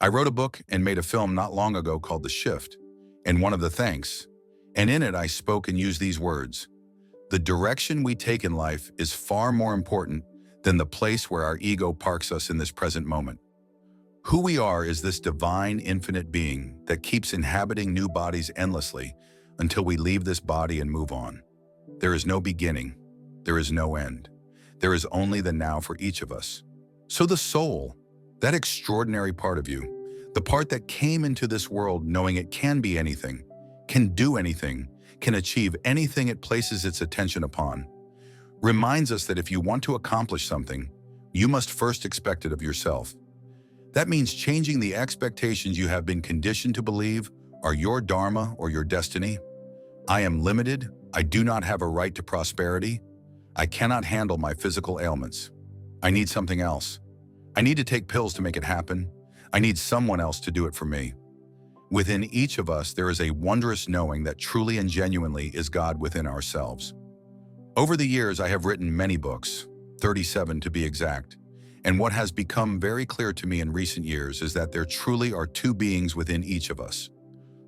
I wrote a book and made a film not long ago called The Shift, and one of the thanks. And in it I spoke and used these words: the direction we take in life is far more important than the place where our ego parks us in this present moment. Who we are is this divine, infinite being that keeps inhabiting new bodies endlessly until we leave this body and move on. There is no beginning. There is no end. There is only the now for each of us. So the soul, that extraordinary part of you, the part that came into this world knowing it can be anything, can do anything, can achieve anything it places its attention upon, reminds us that if you want to accomplish something, you must first expect it of yourself. That means changing the expectations you have been conditioned to believe are your dharma or your destiny. I am limited. I do not have a right to prosperity. I cannot handle my physical ailments. I need something else. I need to take pills to make it happen. I need someone else to do it for me. Within each of us, there is a wondrous knowing that truly and genuinely is God within ourselves. Over the years, I have written many books, 37 to be exact. And what has become very clear to me in recent years is that there truly are two beings within each of us.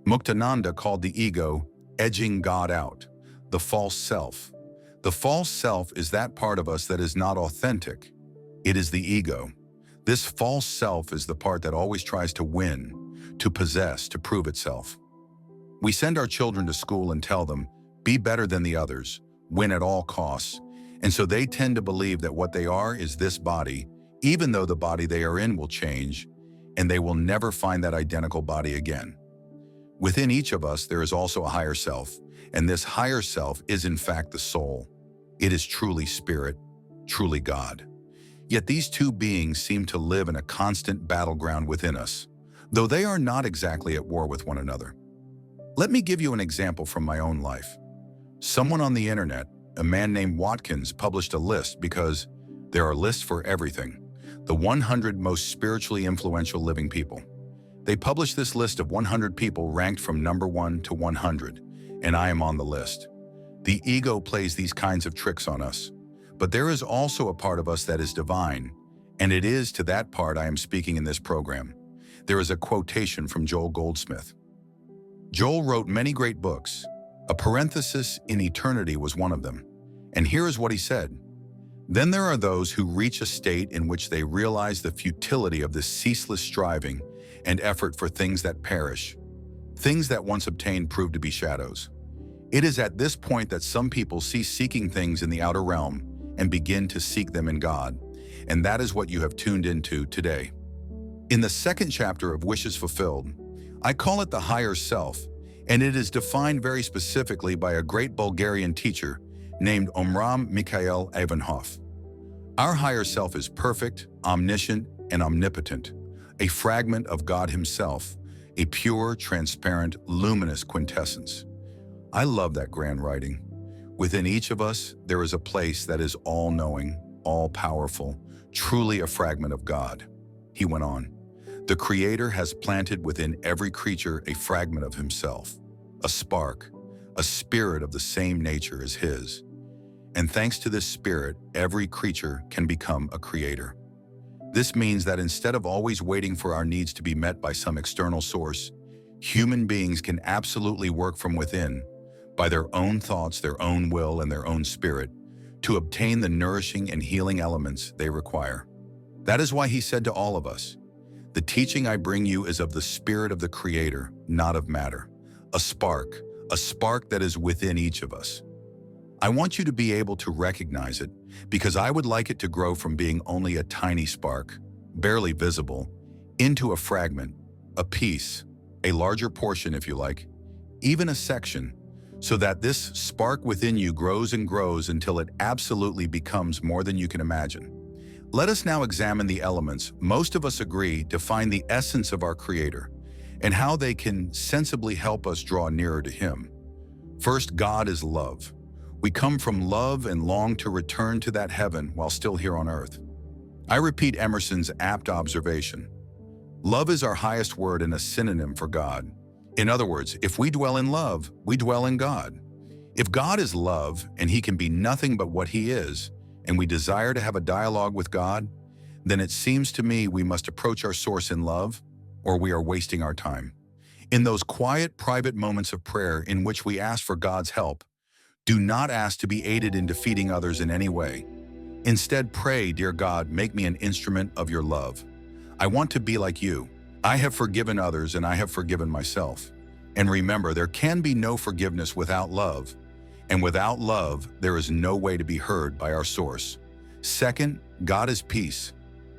Muktananda called the ego edging God out, the false self. The false self is that part of us that is not authentic. It is the ego. This false self is the part that always tries to win, to possess, to prove itself. We send our children to school and tell them, be better than the others, win at all costs. And so they tend to believe that what they are is this body, even though the body they are in will change, and they will never find that identical body again. Within each of us, there is also a higher self, and this higher self is in fact the soul. It is truly spirit, truly God. Yet these two beings seem to live in a constant battleground within us, though they are not exactly at war with one another. Let me give you an example from my own life. Someone on the internet, a man named Watkins, published a list because there are lists for everything. The 100 most spiritually influential living people. They published this list of 100 people ranked from number 1 to 100, and I am on the list. The ego plays these kinds of tricks on us, but there is also a part of us that is divine, and it is to that part I am speaking in this program. There is a quotation from Joel Goldsmith. Joel wrote many great books. A parenthesis in eternity was one of them, and here is what he said. Then there are those who reach a state in which they realize the futility of this ceaseless striving and effort for things that perish. Things that once obtained prove to be shadows. It is at this point that some people cease seeking things in the outer realm and begin to seek them in God, and that is what you have tuned into today. In the second chapter of Wishes Fulfilled, I call it the higher self, and it is defined very specifically by a great Bulgarian teacher named Omram Mikhail Ivanhoff. Our higher self is perfect, omniscient, and omnipotent, a fragment of God himself, a pure, transparent, luminous quintessence. I love that grand writing. Within each of us, there is a place that is all-knowing, all-powerful, truly a fragment of God. He went on, the Creator has planted within every creature a fragment of himself, a spark, a spirit of the same nature as his. And thanks to this spirit, every creature can become a creator. This means that instead of always waiting for our needs to be met by some external source, human beings can absolutely work from within, by their own thoughts, their own will, and their own spirit, to obtain the nourishing and healing elements they require. That is why he said to all of us, the teaching I bring you is of the spirit of the Creator, not of matter. A spark that is within each of us. I want you to be able to recognize it because I would like it to grow from being only a tiny spark, barely visible, into a fragment, a piece, a larger portion if you like, even a section, so that this spark within you grows and grows until it absolutely becomes more than you can imagine. Let us now examine the elements most of us agree define the essence of our Creator and how they can sensibly help us draw nearer to Him. First, God is love. We come from love and long to return to that heaven while still here on earth. I repeat Emerson's apt observation. Love is our highest word and a synonym for God. In other words, if we dwell in love, we dwell in God. If God is love and He can be nothing but what He is, and we desire to have a dialogue with God, then it seems to me we must approach our source in love, or we are wasting our time. In those quiet, private moments of prayer in which we ask for God's help, do not ask to be aided in defeating others in any way. Instead, pray, "Dear God, make me an instrument of your love. I want to be like you. I have forgiven others and I have forgiven myself." And remember, there can be no forgiveness without love. And without love, there is no way to be heard by our source. Second, God is peace.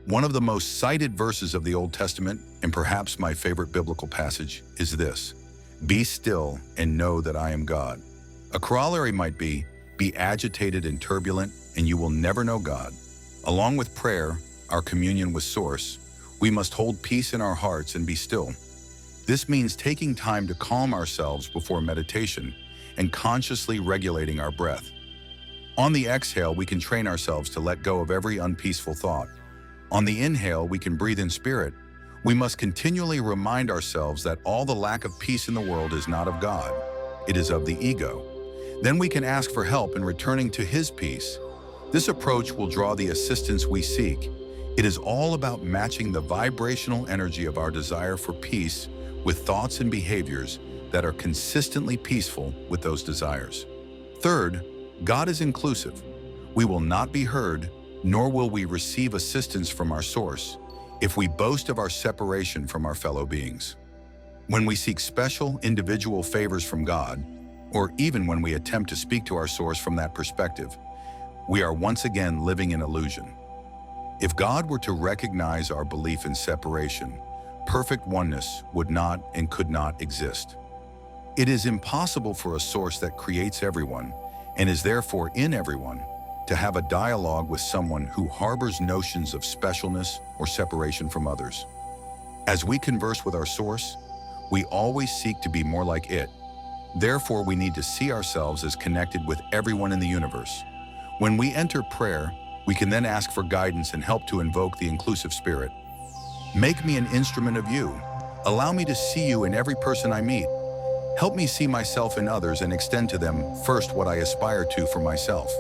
One of the most cited verses of the Old Testament, and perhaps my favorite biblical passage, is this: "Be still and know that I am God." A corollary might be agitated and turbulent, and you will never know God. Along with prayer, our communion with Source, we must hold peace in our hearts and be still. This means taking time to calm ourselves before meditation and consciously regulating our breath. On the exhale, we can train ourselves to let go of every unpeaceful thought. On the inhale, we can breathe in spirit. We must continually remind ourselves that all the lack of peace in the world is not of God. It is of the ego. Then we can ask for help in returning to His peace. This approach will draw the assistance we seek. It is all about matching the vibrational energy of our desire for peace with thoughts and behaviors that are consistently peaceful with those desires. Third, God is inclusive. We will not be heard, nor will we receive assistance from our source if we boast of our separation from our fellow beings. When we seek special, individual favors from God, or even when we attempt to speak to our source from that perspective, we are once again living in illusion. If God were to recognize our belief in separation, perfect oneness would not and could not exist. It is impossible for a source that creates everyone and is therefore in everyone to have a dialogue with someone who harbors notions of specialness or separation from others. As we converse with our source, we always seek to be more like it. Therefore, we need to see ourselves as connected with everyone in the universe. When we enter prayer, we can then ask for guidance and help to invoke the inclusive spirit. Make me an instrument of you. Allow me to see you in every person I meet. Help me see myself in others and extend to them first what I aspire to for myself.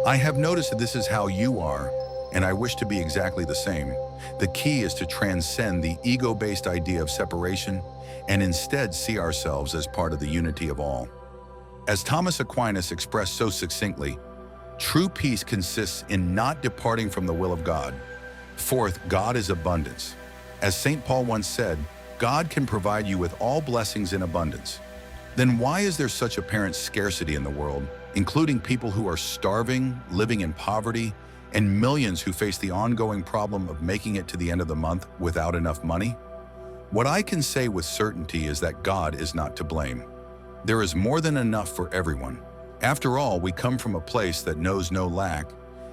I have noticed that this is how you are, and I wish to be exactly the same. The key is to transcend the ego-based idea of separation and instead see ourselves as part of the unity of all. As Thomas Aquinas expressed so succinctly, true peace consists in not departing from the will of God. Fourth, God is abundance. As St. Paul once said, God can provide you with all blessings in abundance. Then why is there such apparent scarcity in the world, including people who are starving, living in poverty, and millions who face the ongoing problem of making it to the end of the month without enough money? What I can say with certainty is that God is not to blame. There is more than enough for everyone. After all, we come from a place that knows no lack,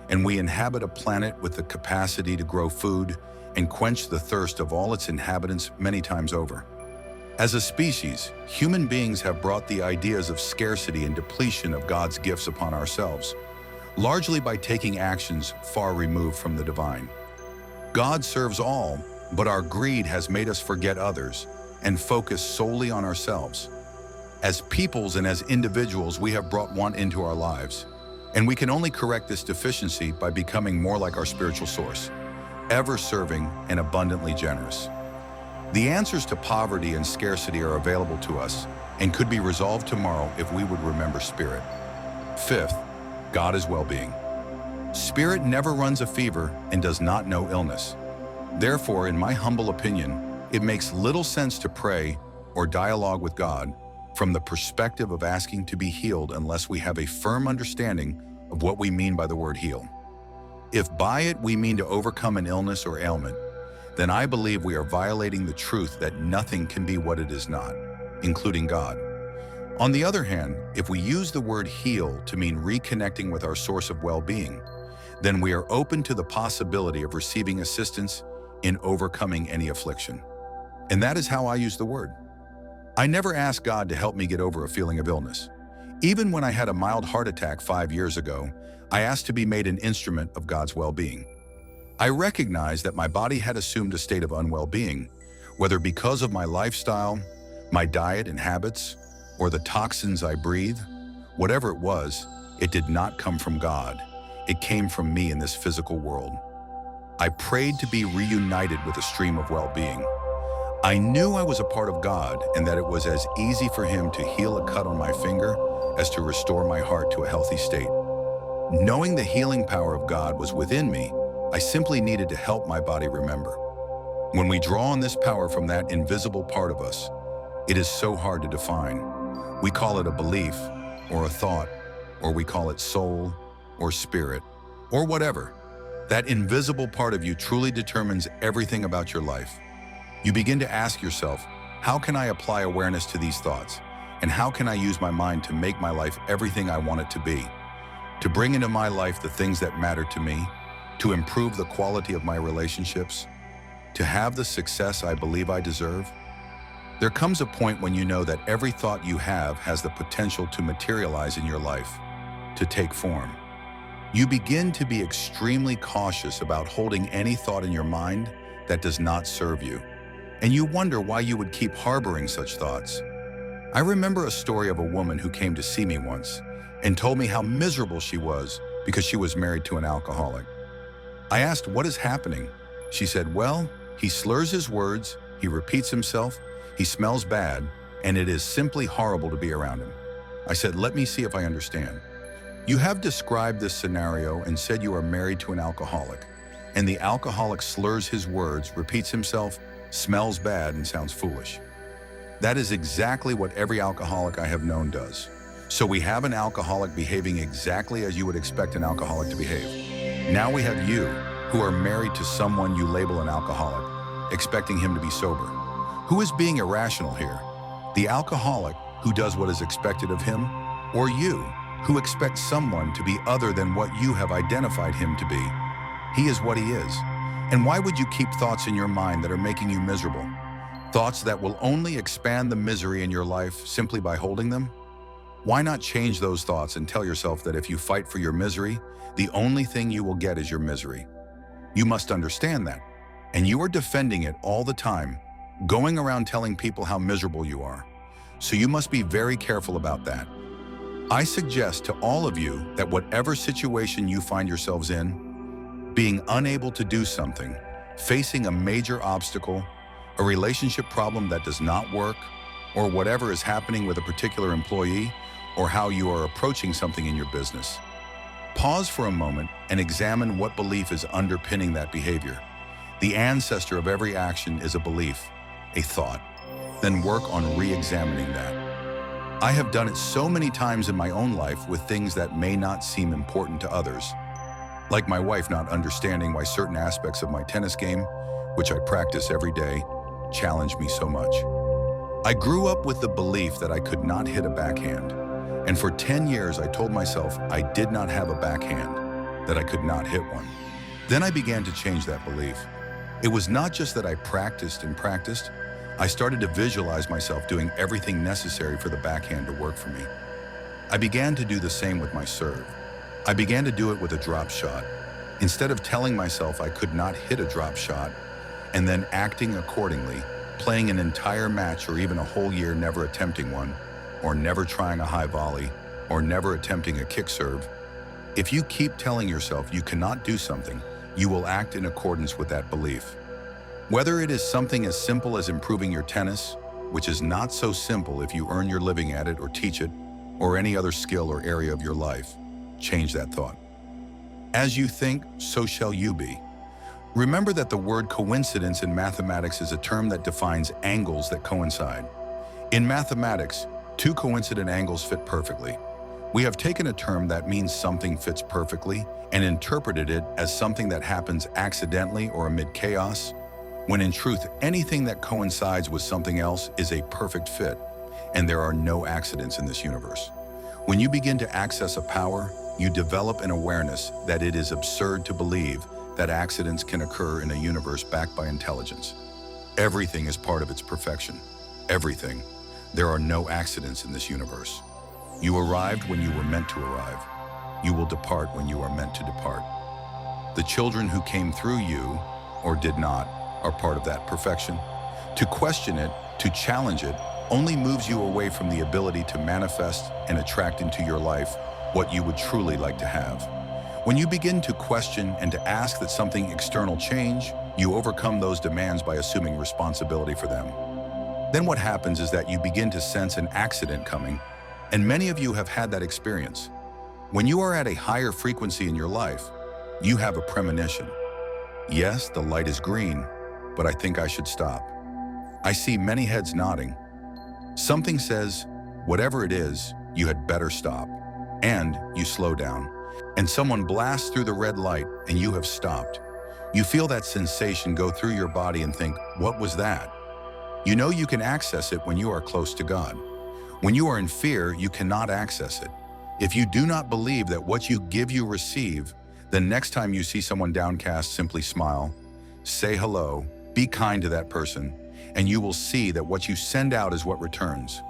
and we inhabit a planet with the capacity to grow food and quench the thirst of all its inhabitants many times over. As a species, human beings have brought the ideas of scarcity and depletion of God's gifts upon ourselves, largely by taking actions far removed from the divine. God serves all, but our greed has made us forget others and focus solely on ourselves. As peoples and as individuals, we have brought want into our lives, and we can only correct this deficiency by becoming more like our spiritual source, ever serving and abundantly generous. The answers to poverty and scarcity are available to us and could be resolved tomorrow if we would remember spirit. Fifth, God is well-being. Spirit never runs a fever and does not know illness. Therefore, in my humble opinion, it makes little sense to pray or dialogue with God from the perspective of asking to be healed unless we have a firm understanding of what we mean by the word heal. If by it we mean to overcome an illness or ailment, then I believe we are violating the truth that nothing can be what it is not, including God. On the other hand, if we use the word heal to mean reconnecting with our source of well-being, then we are open to the possibility of receiving assistance in overcoming any affliction. And that is how I use the word. I never asked God to help me get over a feeling of illness. Even when I had a mild heart attack 5 years ago, I asked to be made an instrument of God's well-being. I recognized that my body had assumed a state of unwell-being, whether because of my lifestyle, my diet and habits, or the toxins I breathe. Whatever it was, it did not come from God. It came from me in this physical world. I prayed to be reunited with a stream of well-being. I knew I was a part of God and that it was as easy for Him to heal a cut on my finger as to restore my heart to a healthy state. Knowing the healing power of God was within me, I simply needed to help my body remember. When we draw on this power from that invisible part of us, it is so hard to define. We call it a belief or a thought, or we call it soul or spirit or whatever. That invisible part of you truly determines everything about your life. You begin to ask yourself, how can I apply awareness to these thoughts? And how can I use my mind to make my life everything I want it to be? To bring into my life the things that matter to me, to improve the quality of my relationships, to have the success I believe I deserve? There comes a point when you know that every thought you have has the potential to materialize in your life, to take form. You begin to be extremely cautious about holding any thought in your mind that does not serve you, and you wonder why you would keep harboring such thoughts. I remember a story of a woman who came to see me once and told me how miserable she was because she was married to an alcoholic. I asked, what is happening? She said, well, he slurs his words, he repeats himself, he smells bad, and it is simply horrible to be around him. I said, let me see if I understand. You have described this scenario and said you are married to an alcoholic, and the alcoholic slurs his words, repeats himself, smells bad, and sounds foolish. That is exactly what every alcoholic I have known does. So we have an alcoholic behaving exactly as you would expect an alcoholic to behave. Now we have you, who are married to someone you label an alcoholic, expecting him to be sober. Who is being irrational here? The alcoholic, who does what is expected of him, or you, who expects someone to be other than what you have identified him to be? He is what he is. And why would you keep thoughts in your mind that are making you miserable? Thoughts that will only expand the misery in your life simply by holding them? Why not change those thoughts and tell yourself that if you fight for your misery, the only thing you will get is your misery? You must understand that, and you are defending it all the time, going around telling people how miserable you are. So you must be very careful about that. I suggest to all of you that whatever situation you find yourselves in, being unable to do something, facing a major obstacle, a relationship problem that does not work, or whatever is happening with a particular employee, or how you are approaching something in your business, pause for a moment and examine what belief is underpinning that behavior. The ancestor of every action is a belief, a thought. Then work on re-examining that. I have done it so many times in my own life with things that may not seem important to others, like my wife not understanding why certain aspects of my tennis game, which I practice every day, challenge me so much. I grew up with the belief that I could not hit a backhand, and for 10 years I told myself I did not have a backhand, that I could not hit one. Then I began to change that belief. It was not just that I practiced and practiced, I started to visualize myself doing everything necessary for the backhand to work for me. I began to do the same with my serve. I began to do it with a drop shot. Instead of telling myself I could not hit a drop shot and then acting accordingly, playing an entire match or even a whole year never attempting one, or never trying a high volley, or never attempting a kick serve, if you keep telling yourself you cannot do something, you will act in accordance with that belief. Whether it is something as simple as improving your tennis, which is not so simple if you earn your living at it or teach it, or any other skill or area of your life, change that thought. As you think, so shall you be. Remember that the word coincidence in mathematics is a term that defines angles that coincide. In mathematics, two coincident angles fit perfectly. We have taken a term that means something fits perfectly and interpreted it as something that happens accidentally or amid chaos, when in truth, anything that coincides with something else is a perfect fit, and there are no accidents in this universe. When you begin to access a power, you develop an awareness that it is absurd to believe that accidents can occur in a universe backed by intelligence. Everything is part of its perfection. Everything. There are no accidents in this universe. You arrived when you were meant to arrive. You will depart when you are meant to depart. The children who came through you, or did not, are part of that perfection. To question it, to challenge it, only moves you away from the ability to manifest and attract into your life what you would truly like to have. When you begin to question and to ask that something external change, You overcome those demands by assuming responsibility for them. Then what happens is that you begin to sense an accident coming, and many of you have had that experience. When you are at a higher frequency in your life, you have a premonition. Yes, the light is green, but I think I should stop. I see many heads nodding. Something says, whatever it is, you had better stop. And you slow down. And someone blasts through the red light and you have stopped. You feel that sensation go through your body and think, what was that? You know you can access it when you are close to God. When you are in fear, you cannot access it. If you do not believe that what you give you receive, then next time you see someone downcast, simply smile, say hello, be kind to that person, and you will see that what you send out is what returns.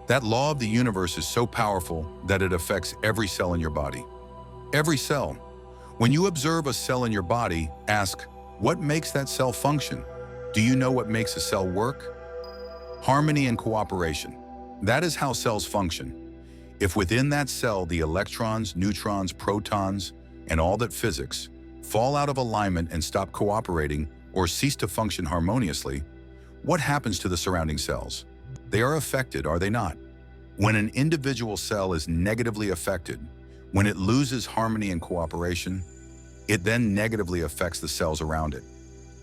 That law of the universe is so powerful that it affects every cell in your body. Every cell. When you observe a cell in your body, ask, what makes that cell function? Do you know what makes a cell work? Harmony and cooperation. That is how cells function. If within that cell the electrons, neutrons, protons, and all that physics fall out of alignment and stop cooperating or cease to function harmoniously, what happens to the surrounding cells? They are affected, are they not? When an individual cell is negatively affected, when it loses harmony and cooperation, it then negatively affects the cells around it.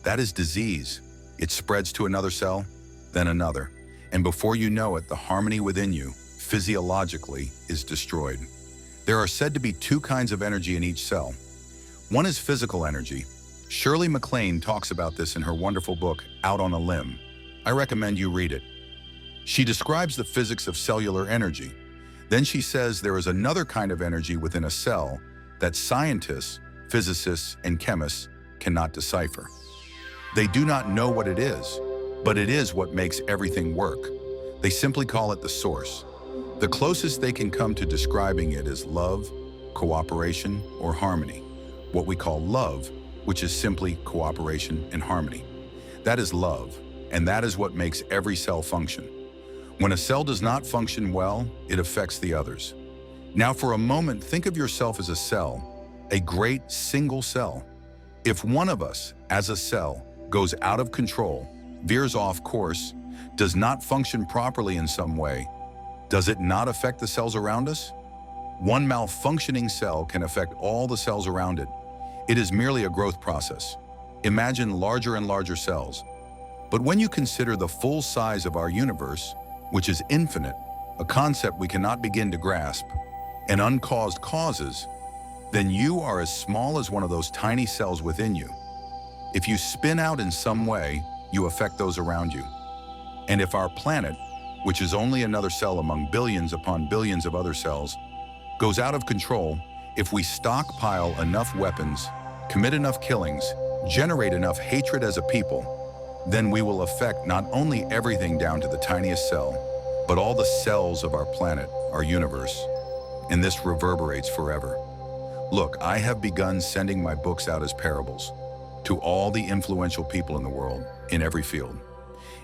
That is disease. It spreads to another cell, then another. And before you know it, the harmony within you, physiologically, is destroyed. There are said to be two kinds of energy in each cell. One is physical energy. Shirley MacLaine talks about this in her wonderful book, Out on a Limb. I recommend you read it. She describes the physics of cellular energy. Then she says there is another kind of energy within a cell that scientists, physicists, and chemists cannot decipher. They do not know what it is, but it is what makes everything work. They simply call it the source. The closest they can come to describing it is love, cooperation, or harmony. What we call love, which is simply cooperation and harmony. That is love, and that is what makes every cell function. When a cell does not function well, it affects the others. Now for a moment, think of yourself as a cell, a great single cell. If one of us, as a cell, goes out of control, veers off course, does not function properly in some way, does it not affect the cells around us? One malfunctioning cell can affect all the cells around it. It is merely a growth process. Imagine larger and larger cells. But when you consider the full size of our universe, which is infinite, a concept we cannot begin to grasp, and uncaused causes, then you are as small as one of those tiny cells within you. If you spin out in some way, you affect those around you. And if our planet, which is only another cell among billions upon billions of other cells, goes out of control, if we stockpile enough weapons, commit enough killings, generate enough hatred as a people, then we will affect not only everything down to the tiniest cell, but all the cells of our planet, our universe. And this reverberates forever. Look, I have begun sending my books out as parables to all the influential people in the world, in every field.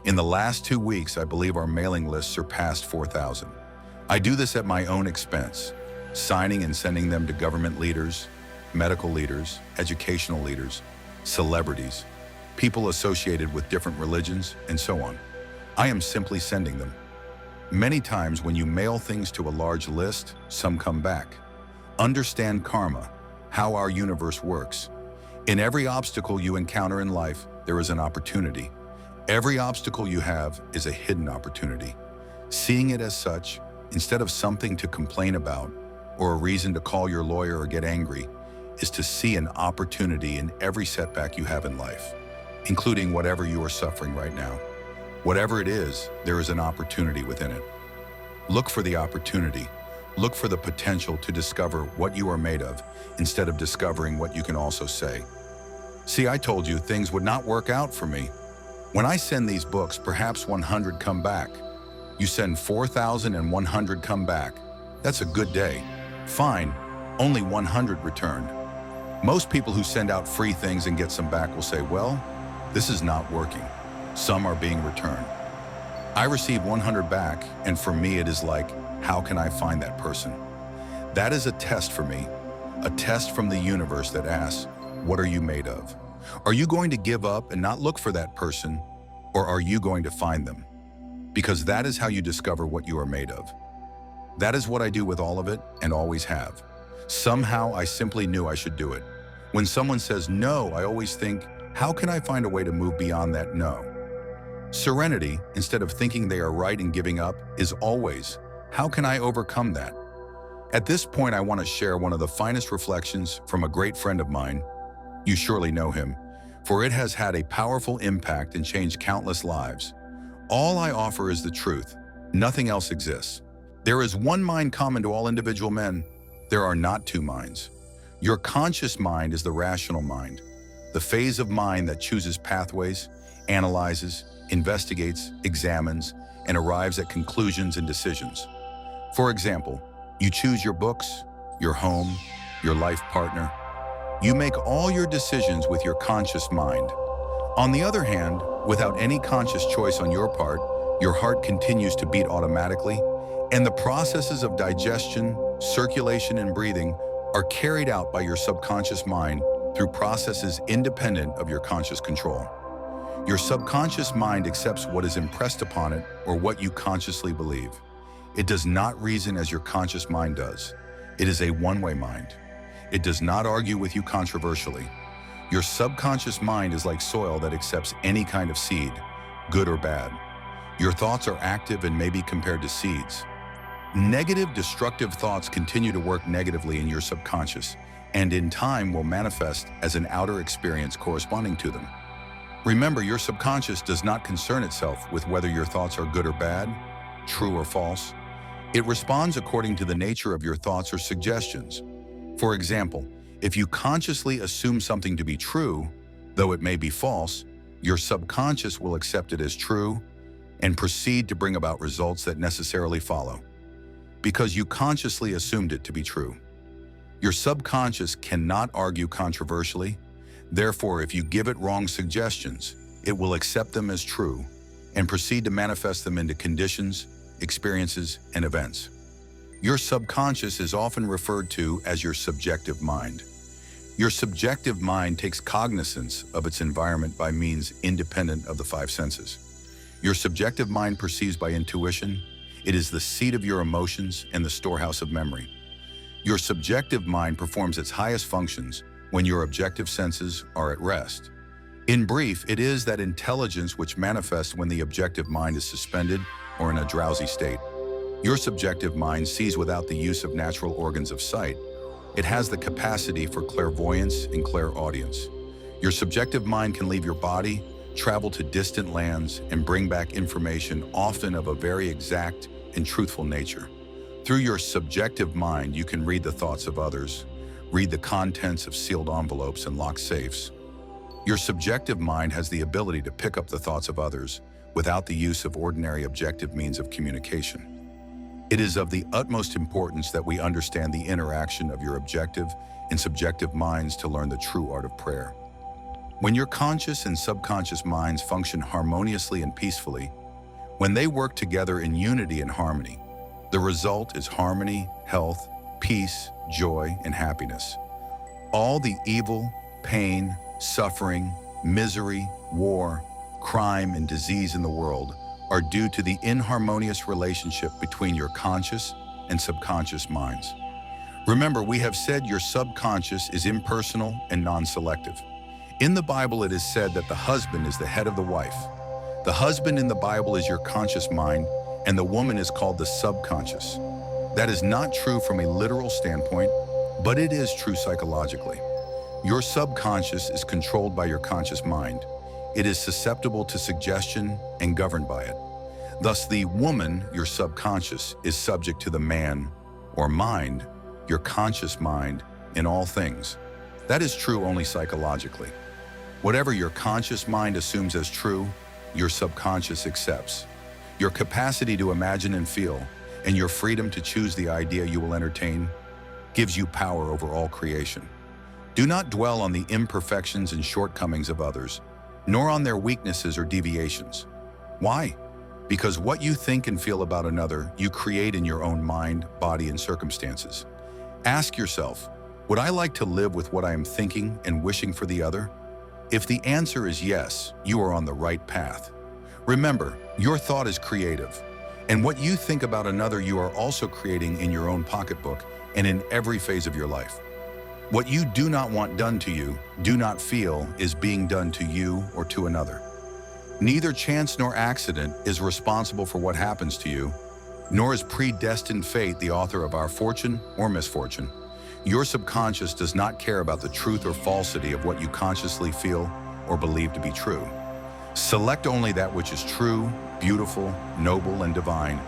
In the last 2 weeks, I believe our mailing list surpassed 4,000. I do this at my own expense, signing and sending them to government leaders, medical leaders, educational leaders, celebrities, people associated with different religions, and so on. I am simply sending them. Many times when you mail things to a large list, some come back. Understand karma, how our universe works. In every obstacle you encounter in life, there is an opportunity. Every obstacle you have is a hidden opportunity. Seeing it as such, instead of something to complain about or a reason to call your lawyer or get angry, is to see an opportunity in every setback you have in life, including whatever you are suffering right now. Whatever it is, there is an opportunity within it. Look for the opportunity. Look for the potential to discover what you are made of instead of discovering what you can also say. See, I told you things would not work out for me. When I send these books, perhaps 100 come back. You send 4,100 come back. That's a good day. Fine, only 100 returned. Most people who send out free things and get some back will say, well, this is not working. Some are being returned. I received 100 back, and for me it is like, how can I find that person? That is a test for me, a test from the universe that asks, what are you made of? Are you going to give up and not look for that person, or are you going to find them? Because that is how you discover what you are made of. That is what I do with all of it and always have. Somehow I simply knew I should do it. When someone says no, I always think, how can I find a way to move beyond that no? Serenity, instead of thinking they are right and giving up, is always, how can I overcome that? At this point, I want to share one of the finest reflections from a great friend of mine. You surely know him, for it has had a powerful impact and changed countless lives. All I offer is the truth. Nothing else exists. There is one mind common to all individual men. There are not two minds. Your conscious mind is the rational mind, the phase of mind that chooses pathways, analyzes, investigates, examines, and arrives at conclusions and decisions. For example, you choose your books, your home, your life partner. You make all your decisions with your conscious mind. On the other hand, without any conscious choice on your part, your heart continues to beat automatically, and the processes of digestion, circulation, and breathing are carried out by your subconscious mind through processes independent of your conscious control. Your subconscious mind accepts what is impressed upon it or what you consciously believe. It does not reason as your conscious mind does. It is a one-way mind. It does not argue with you controversially. Your subconscious mind is like soil that accepts any kind of seed, good or bad. Your thoughts are active and may be compared to seeds. Negative, destructive thoughts continue to work negatively in your subconscious, and in time will manifest as an outer experience corresponding to them. Remember, your subconscious does not concern itself with whether your thoughts are good or bad, true or false. It responds according to the nature of your thoughts or suggestions. For example, if you consciously assume something to be true, though it may be false, your subconscious will accept it as true and proceed to bring about results that necessarily follow, because you consciously assumed it to be true. Your subconscious cannot argue controversially. Therefore, if you give it wrong suggestions, it will accept them as true and proceed to manifest them into conditions, experiences, and events. Your subconscious is often referred to as your subjective mind. Your subjective mind takes cognizance of its environment by means independent of the five senses. Your subjective mind perceives by intuition. It is the seat of your emotions and the storehouse of memory. Your subjective mind performs its highest functions when your objective senses are at rest. In brief, it is that intelligence which manifests when the objective mind is suspended or in a drowsy state. Your subjective mind sees without the use of natural organs of sight. It has the capacity for clairvoyance and clairaudience. Your subjective mind can leave your body, travel to distant lands, and bring back information often of a very exact and truthful nature. Through your subjective mind, you can read the thoughts of others, read the contents of sealed envelopes and locked safes. Your subjective mind has the ability to pick up the thoughts of others without the use of ordinary objective means of communication. It is of the utmost importance that we understand the interaction of your objective and subjective minds to learn the true art of prayer. When your conscious and subconscious minds function harmoniously and peacefully, when they work together in unity and harmony, the result is harmony, health, peace, joy, and happiness. All the evil, pain, suffering, misery, war, crime, and disease in the world are due to the inharmonious relationship between your conscious and subconscious minds. Remember, we have said your subconscious is impersonal and non-selective. In the Bible, it is said that the husband is the head of the wife. The husband in the Bible is your conscious mind, and the woman is called the subconscious. That is not true from a literal standpoint, but it is true psychologically. Your subconscious is controlled by your conscious mind. It is susceptible to suggestion and governed by it. Thus, the woman, your subconscious, is subject to the man, or mind, your conscious mind, in all things. That is true only psychologically. Whatever your conscious mind assumes as true, your subconscious accepts. Your capacity to imagine and feel, and your freedom to choose the idea you will entertain, gives you power over all creation. Do not dwell on the imperfections and shortcomings of others, nor on their weaknesses or deviations. Why? Because what you think and feel about another, you create in your own mind, body, and circumstances. Ask yourself, would I like to live with what I am thinking and wishing for the other? If the answer is yes, you are on the right path. Remember, your thought is creative, and what you think about another you are also creating in your own pocketbook and in every phase of your life. What you do not want done to you, do not feel, is being done to you or to another. Neither chance nor accident is responsible for what happens to you, nor is predestined fate the author of our fortune or misfortune. Your subconscious does not care about the truth or falsity of what you consciously feel or believe to be true. Select only that which is true, beautiful, noble, and divine,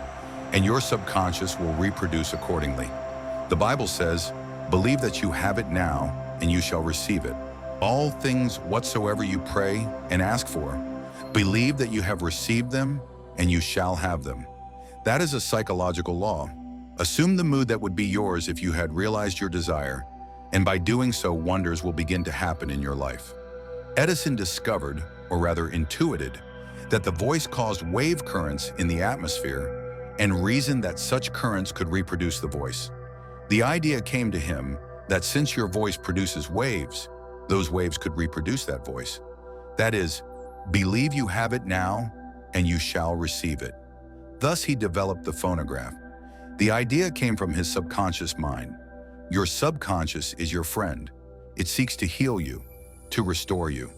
and your subconscious will reproduce accordingly. The Bible says, "Believe that you have it now, and you shall receive it. All things whatsoever you pray and ask for, believe that you have received them, and you shall have them." That is a psychological law. Assume the mood that would be yours if you had realized your desire, and by doing so, wonders will begin to happen in your life. Edison discovered, or rather intuited, that the voice caused wave currents in the atmosphere and reasoned that such currents could reproduce the voice. The idea came to him that since your voice produces waves, those waves could reproduce that voice. That is, believe you have it now, and you shall receive it. Thus he developed the phonograph. The idea came from his subconscious mind. Your subconscious is your friend. It seeks to heal you, to restore you.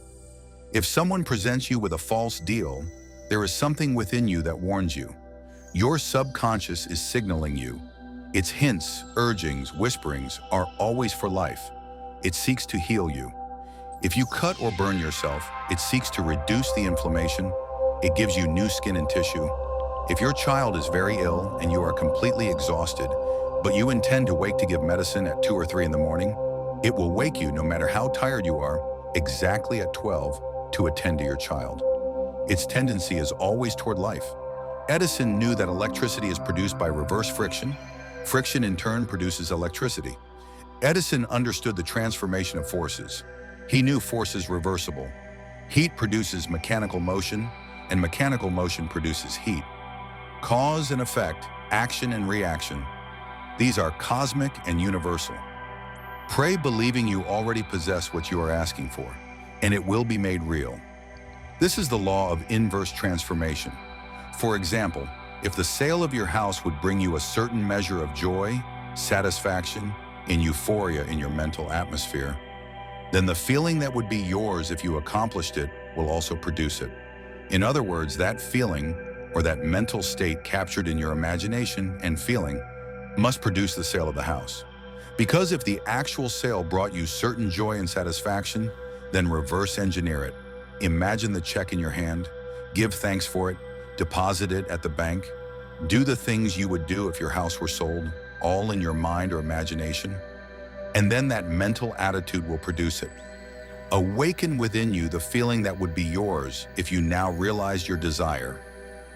If someone presents you with a false deal, there is something within you that warns you. Your subconscious is signaling you. Its hints, urgings, whisperings are always for life. It seeks to heal you. If you cut or burn yourself, it seeks to reduce the inflammation. It gives you new skin and tissue. If your child is very ill and you are completely exhausted, but you intend to wake to give medicine at 2 or 3 in the morning, it will wake you no matter how tired you are, exactly at 12, to attend to your child. Its tendency is always toward life. Edison knew that electricity is produced by reverse friction. Friction in turn produces electricity. Edison understood the transformation of forces. He knew force is reversible. Heat produces mechanical motion, and mechanical motion produces heat. Cause and effect, action and reaction. These are cosmic and universal. Pray believing you already possess what you are asking for, and it will be made real. This is the law of inverse transformation. For example, if the sale of your house would bring you a certain measure of joy, satisfaction, and euphoria in your mental atmosphere, then the feeling that would be yours if you accomplished it will also produce it. In other words, that feeling, or that mental state captured in your imagination and feeling, must produce the sale of the house. Because if the actual sale brought you certain joy and satisfaction, then reverse engineer it. Imagine the check in your hand, give thanks for it, deposit it at the bank, do the things you would do if your house were sold, all in your mind or imagination, and then that mental attitude will produce it. Awaken within you the feeling that would be yours if you now realized your desire,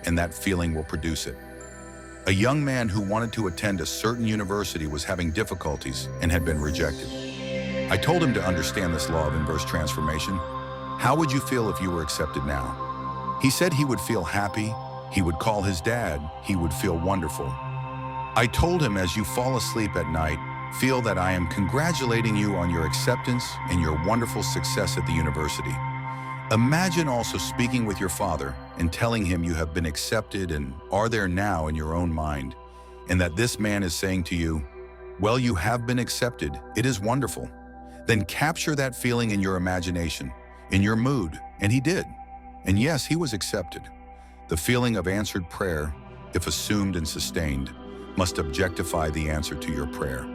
and that feeling will produce it. A young man who wanted to attend a certain university was having difficulties and had been rejected. I told him to understand this law of inverse transformation. How would you feel if you were accepted now? He said he would feel happy, he would call his dad, he would feel wonderful. I told him, as you fall asleep at night, feel that I am congratulating you on your acceptance and your wonderful success at the university. Imagine also speaking with your father and telling him you have been accepted and are there now in your own mind, and that this man is saying to you, well, you have been accepted, it is wonderful. Then capture that feeling in your imagination, in your mood, and he did. And yes, he was accepted. The feeling of answered prayer, if assumed and sustained, must objectify the answer to your prayer.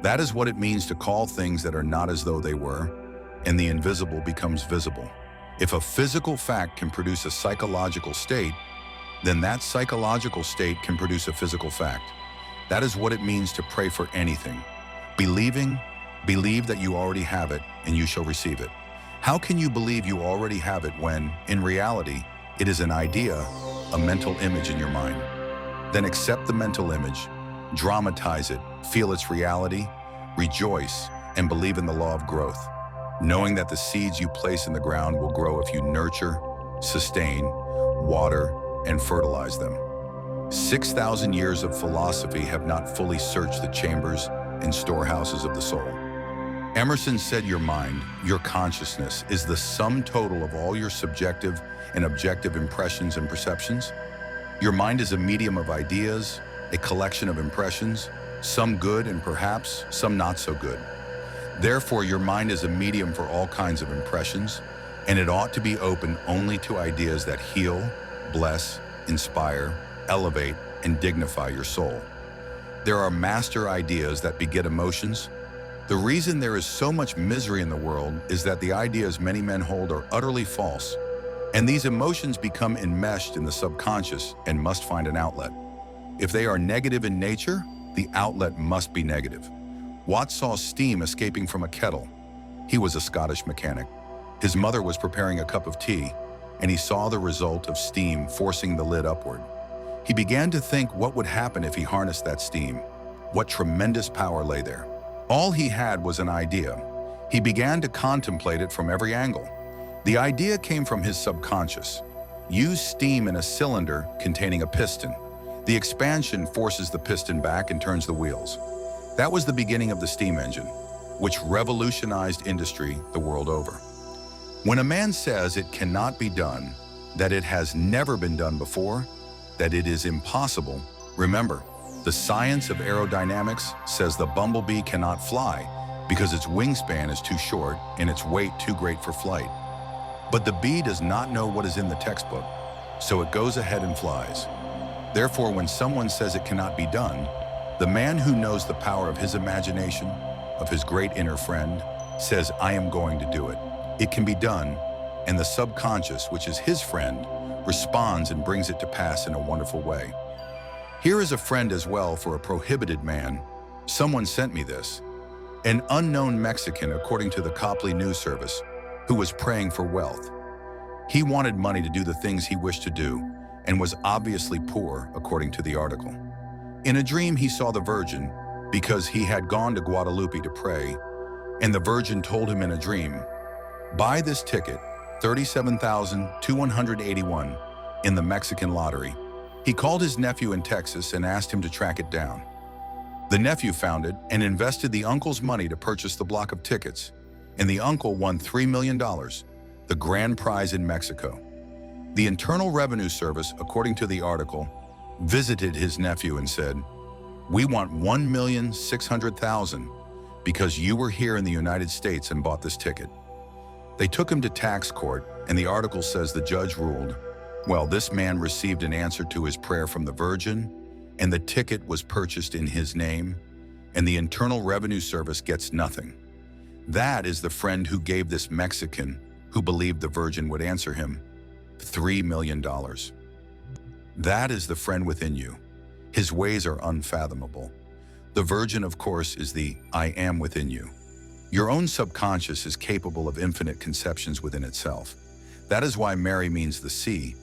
That is what it means to call things that are not as though they were, and the invisible becomes visible. If a physical fact can produce a psychological state, then that psychological state can produce a physical fact. That is what it means to pray for anything. Believe that you already have it and you shall receive it. How can you believe you already have it when, in reality, it is an idea, a mental image in your mind? Then accept the mental image, dramatize it, feel its reality, rejoice, and believe in the law of growth, knowing that the seeds you place in the ground will grow if you nurture, sustain, water, and fertilize them. 6,000 years of philosophy have not fully searched the chambers and storehouses of the soul. Emerson said your mind, your consciousness, is the sum total of all your subjective and objective impressions and perceptions. Your mind is a medium of ideas, a collection of impressions, some good and perhaps some not so good. Therefore, your mind is a medium for all kinds of impressions, and it ought to be open only to ideas that heal, bless, inspire, elevate, and dignify your soul. There are master ideas that beget emotions. The reason there is so much misery in the world is that the ideas many men hold are utterly false, and these emotions become enmeshed in the subconscious and must find an outlet. If they are negative in nature, the outlet must be negative. Watt saw steam escaping from a kettle. He was a Scottish mechanic. His mother was preparing a cup of tea, and he saw the result of steam forcing the lid upward. He began to think what would happen if he harnessed that steam. What tremendous power lay there. All he had was an idea. He began to contemplate it from every angle. The idea came from his subconscious. Use steam in a cylinder containing a piston. The expansion forces the piston back and turns the wheels. That was the beginning of the steam engine, which revolutionized industry the world over. When a man says it cannot be done, that it has never been done before, that it is impossible, remember, the science of aerodynamics says the bumblebee cannot fly because its wingspan is too short and its weight too great for flight. But the bee does not know what is in the textbook, so it goes ahead and flies. Therefore, when someone says it cannot be done, the man who knows the power of his imagination, of his great inner friend, says, I am going to do it. It can be done, and the subconscious, which is his friend, responds and brings it to pass in a wonderful way. Here is a friend as well for a prohibited man. Someone sent me this. An unknown Mexican, according to the Copley News Service, who was praying for wealth. He wanted money to do the things he wished to do, and was obviously poor, according to the article. In a dream, he saw the Virgin, because he had gone to Guadalupe to pray, and the Virgin told him in a dream, buy this ticket, 37,281, in the Mexican lottery. He called his nephew in Texas and asked him to track it down. The nephew found it and invested the uncle's money to purchase the block of tickets, and the uncle won $3 million, the grand prize in Mexico. The Internal Revenue Service, according to the article, visited his nephew and said, we want $1,600,000 because you were here in the United States and bought this ticket. They took him to tax court, and the article says the judge ruled, well, this man received an answer to his prayer from the Virgin, and the ticket was purchased in his name, and the Internal Revenue Service gets nothing. That is the friend who gave this Mexican, who believed the Virgin would answer him, $3 million. That is the friend within you. His ways are unfathomable. The Virgin, of course, is the I am within you. Your own subconscious is capable of infinite conceptions within itself. That is why Mary means the sea,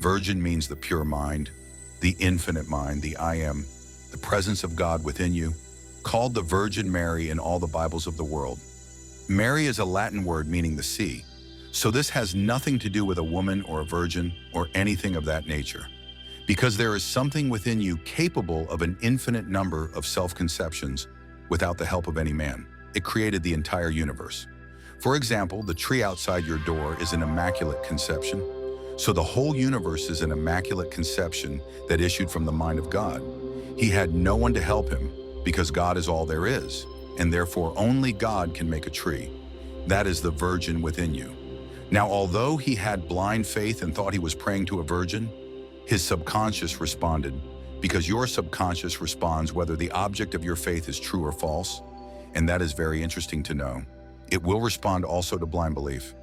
Virgin means the pure mind, the infinite mind, the I am, the presence of God within you, called the Virgin Mary in all the Bibles of the world. Mary is a Latin word meaning the sea, so this has nothing to do with a woman or a virgin or anything of that nature, because there is something within you capable of an infinite number of self-conceptions without the help of any man. It created the entire universe. For example, the tree outside your door is an immaculate conception, so the whole universe is an immaculate conception that issued from the mind of God. He had no one to help him because God is all there is, and therefore only God can make a tree. That is the Virgin within you. Now, although he had blind faith and thought he was praying to a virgin, his subconscious responded, because your subconscious responds whether the object of your faith is true or false, and that is very interesting to know. It will respond also to blind belief.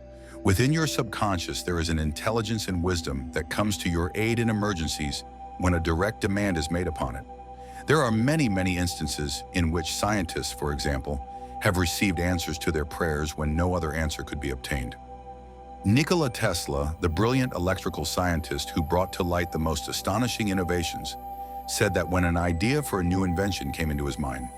Within your subconscious, there is an intelligence and wisdom that comes to your aid in emergencies when a direct demand is made upon it. There are many, many instances in which scientists, for example, have received answers to their prayers when no other answer could be obtained. Nikola Tesla, the brilliant electrical scientist who brought to light the most astonishing innovations, said that when an idea for a new invention came into his mind,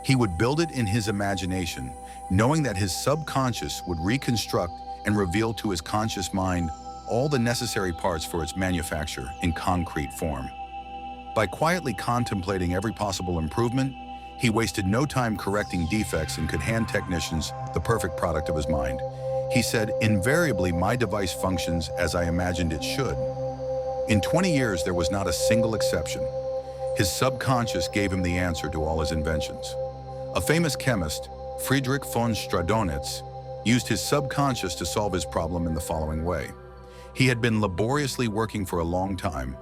he would build it in his imagination, knowing that his subconscious would reconstruct and reveal to his conscious mind all the necessary parts for its manufacture in concrete form. By quietly contemplating every possible improvement, He wasted no time correcting defects and could hand technicians the perfect product of his mind. He said, "Invariably, my device functions as I imagined it should." In 20 years, there was not a single exception. His subconscious gave him the answer to all his inventions. A famous chemist, Friedrich von Stradonitz, used his subconscious to solve his problem in the following way. He had been laboriously working for a long time,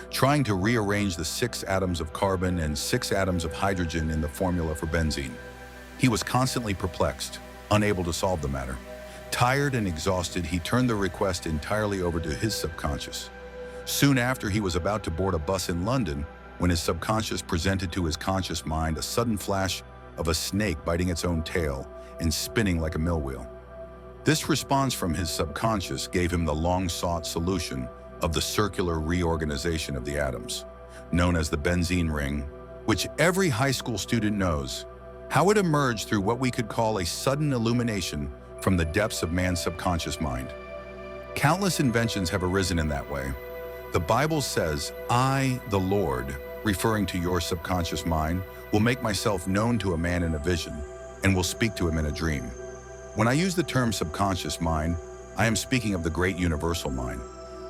trying to rearrange the 6 atoms of carbon and 6 atoms of hydrogen in the formula for benzene. He was constantly perplexed, unable to solve the matter. Tired and exhausted, he turned the request entirely over to his subconscious. Soon after, he was about to board a bus in London when his subconscious presented to his conscious mind a sudden flash of a snake biting its own tail and spinning like a mill wheel. This response from his subconscious gave him the long-sought solution of the circular reorganization of the atoms, known as the benzene ring, which every high school student knows. How it emerged through what we could call a sudden illumination from the depths of man's subconscious mind. Countless inventions have arisen in that way. The Bible says, "I, the Lord," referring to your subconscious mind, "will make myself known to a man in a vision and will speak to him in a dream." When I use the term subconscious mind, I am speaking of the great universal mind.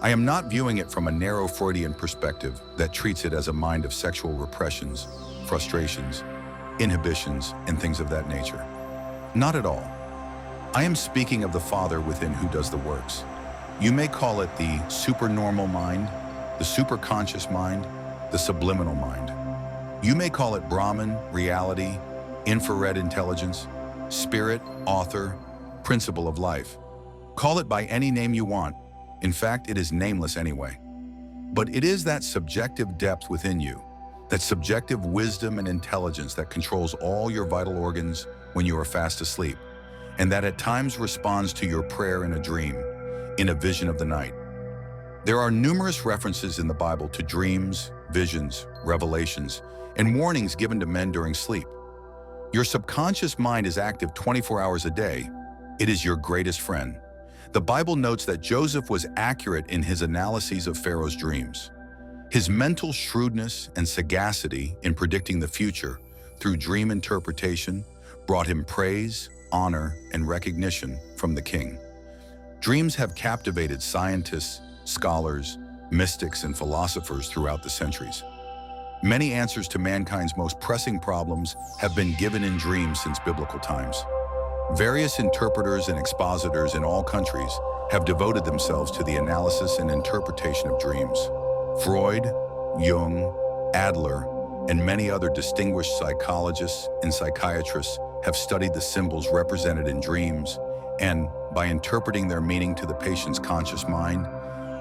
I am not viewing it from a narrow Freudian perspective that treats it as a mind of sexual repressions, frustrations, inhibitions, and things of that nature. Not at all. I am speaking of the Father within who does the works. You may call it the supernormal mind, the superconscious mind, the subliminal mind. You may call it Brahman, reality, infrared intelligence, spirit, author, principle of life. Call it by any name you want. In fact, it is nameless anyway. But it is that subjective depth within you, that subjective wisdom and intelligence that controls all your vital organs when you are fast asleep, and that at times responds to your prayer in a dream, in a vision of the night. There are numerous references in the Bible to dreams, visions, revelations, and warnings given to men during sleep. Your subconscious mind is active 24 hours a day. It is your greatest friend. The Bible notes that Joseph was accurate in his analyses of Pharaoh's dreams. His mental shrewdness and sagacity in predicting the future through dream interpretation brought him praise, honor, and recognition from the king. Dreams have captivated scientists, scholars, mystics, and philosophers throughout the centuries. Many answers to mankind's most pressing problems have been given in dreams since biblical times. Various interpreters and expositors in all countries have devoted themselves to the analysis and interpretation of dreams. Freud, Jung, Adler, and many other distinguished psychologists and psychiatrists have studied the symbols represented in dreams and, by interpreting their meaning to the patient's conscious mind,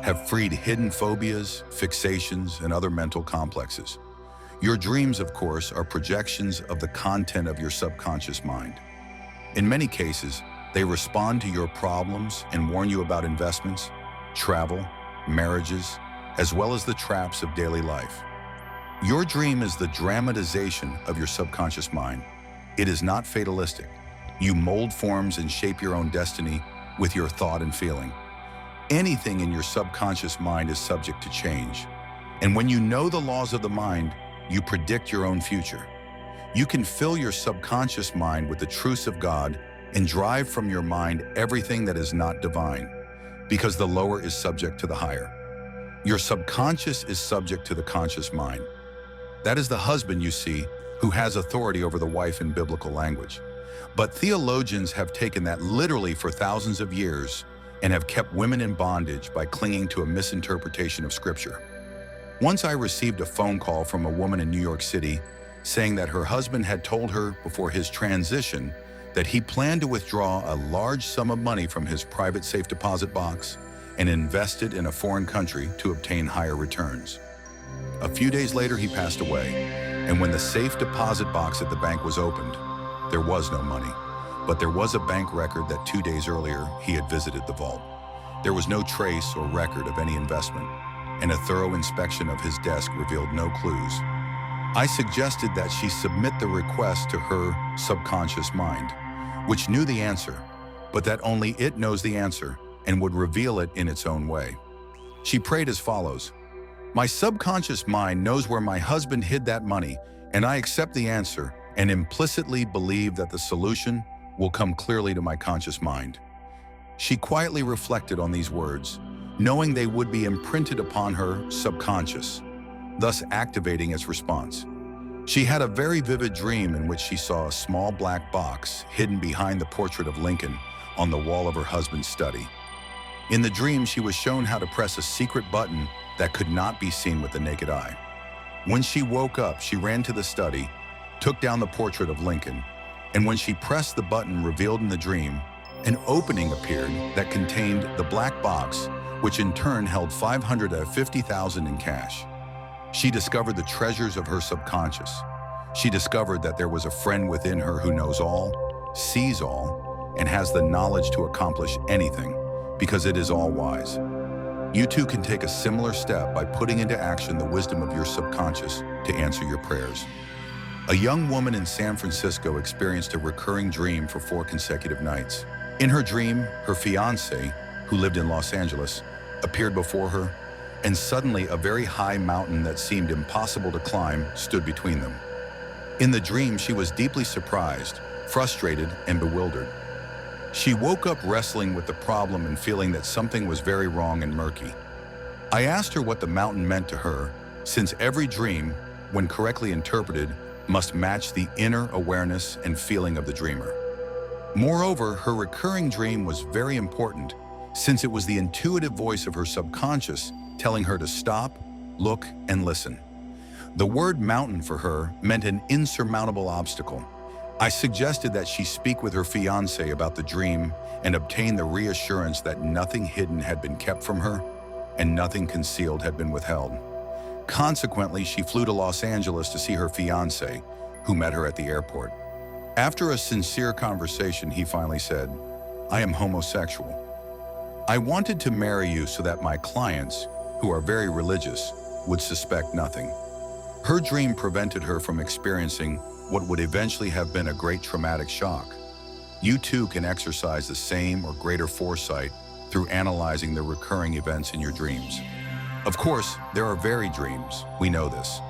have freed hidden phobias, fixations, and other mental complexes. Your dreams, of course, are projections of the content of your subconscious mind. In many cases, they respond to your problems and warn you about investments, travel, marriages, as well as the traps of daily life. Your dream is the dramatization of your subconscious mind. It is not fatalistic. You mold forms and shape your own destiny with your thought and feeling. Anything in your subconscious mind is subject to change. And when you know the laws of the mind, you predict your own future. You can fill your subconscious mind with the truths of God and drive from your mind everything that is not divine, because the lower is subject to the higher. Your subconscious is subject to the conscious mind. That is the husband, you see, who has authority over the wife in biblical language. But theologians have taken that literally for thousands of years and have kept women in bondage by clinging to a misinterpretation of Scripture. Once I received a phone call from a woman in New York City saying that her husband had told her before his transition that he planned to withdraw a large sum of money from his private safe deposit box and invest it in a foreign country to obtain higher returns. A few days later, he passed away, and when the safe deposit box at the bank was opened, there was no money, but there was a bank record that 2 days earlier he had visited the vault. There was no trace or record of any investment, and a thorough inspection of his desk revealed no clues. I suggested that she submit the request to her subconscious mind, which knew the answer, but that only it knows the answer and would reveal it in its own way. She prayed as follows: "My subconscious mind knows where my husband hid that money, and I accept the answer and implicitly believe that the solution will come clearly to my conscious mind. She quietly reflected on these words, knowing they would be imprinted upon her subconscious, thus activating its response. She had a very vivid dream in which she saw a small black box hidden behind the portrait of Lincoln on the wall of her husband's study. In the dream, she was shown how to press a secret button that could not be seen with the naked eye. When she woke up, she ran to the study, took down the portrait of Lincoln, and when she pressed the button revealed in the dream, an opening appeared that contained the black box, which in turn held $550,000 in cash. She discovered the treasures of her subconscious. She discovered that there was a friend within her who knows all, sees all, and has the knowledge to accomplish anything, because it is all-wise. You too can take a similar step by putting into action the wisdom of your subconscious to answer your prayers. A young woman in San Francisco experienced a recurring dream for 4 consecutive nights. In her dream, her fiancé, who lived in Los Angeles, appeared before her, and suddenly a very high mountain that seemed impossible to climb stood between them. In the dream, she was deeply surprised, frustrated, and bewildered. She woke up wrestling with the problem and feeling that something was very wrong and murky. I asked her what the mountain meant to her, since every dream, when correctly interpreted, must match the inner awareness and feeling of the dreamer. Moreover, her recurring dream was very important, since it was the intuitive voice of her subconscious telling her to stop, look, and listen. The word mountain for her meant an insurmountable obstacle. I suggested that she speak with her fiancé about the dream and obtain the reassurance that nothing hidden had been kept from her and nothing concealed had been withheld. Consequently, she flew to Los Angeles to see her fiancé, who met her at the airport. After a sincere conversation, he finally said, "I am homosexual. I wanted to marry you so that my clients, who are very religious, would suspect nothing." Her dream prevented her from experiencing what would eventually have been a great traumatic shock. You too can exercise the same or greater foresight through analyzing the recurring events in your dreams. Of course, there are varied dreams, we know this.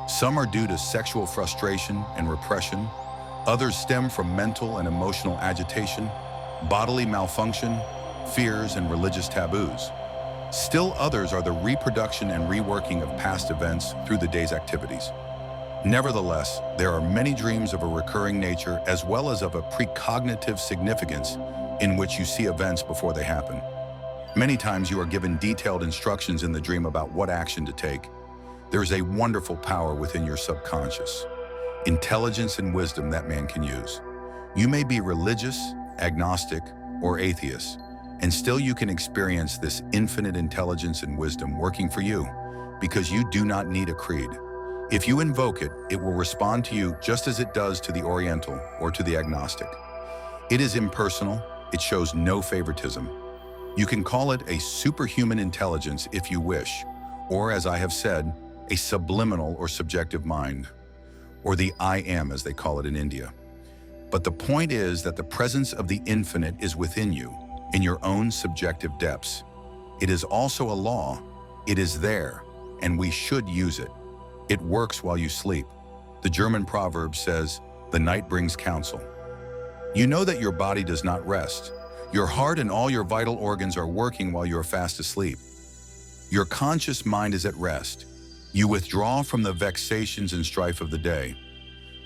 Some are due to sexual frustration and repression, others stem from mental and emotional agitation, bodily malfunction, fears, and religious taboos. Still others are the reproduction and reworking of past events through the day's activities. Nevertheless, there are many dreams of a recurring nature as well as of a precognitive significance in which you see events before they happen. Many times you are given detailed instructions in the dream about what action to take. There is a wonderful power within your subconscious, intelligence and wisdom that man can use. You may be religious, agnostic, or atheist, and still you can experience this infinite intelligence and wisdom working for you, because you do not need a creed. If you invoke it, it will respond to you just as it does to the Oriental or to the agnostic. It is impersonal, it shows no favoritism. You can call it a superhuman intelligence if you wish, or as I have said, a subliminal or subjective mind, or the I am as they call it in India. But the point is that the presence of the infinite is within you, in your own subjective depths. It is also a law. It is there, and we should use it. It works while you sleep. The German proverb says, "The night brings counsel." You know that your body does not rest. Your heart and all your vital organs are working while you are fast asleep. Your conscious mind is at rest. You withdraw from the vexations and strife of the day.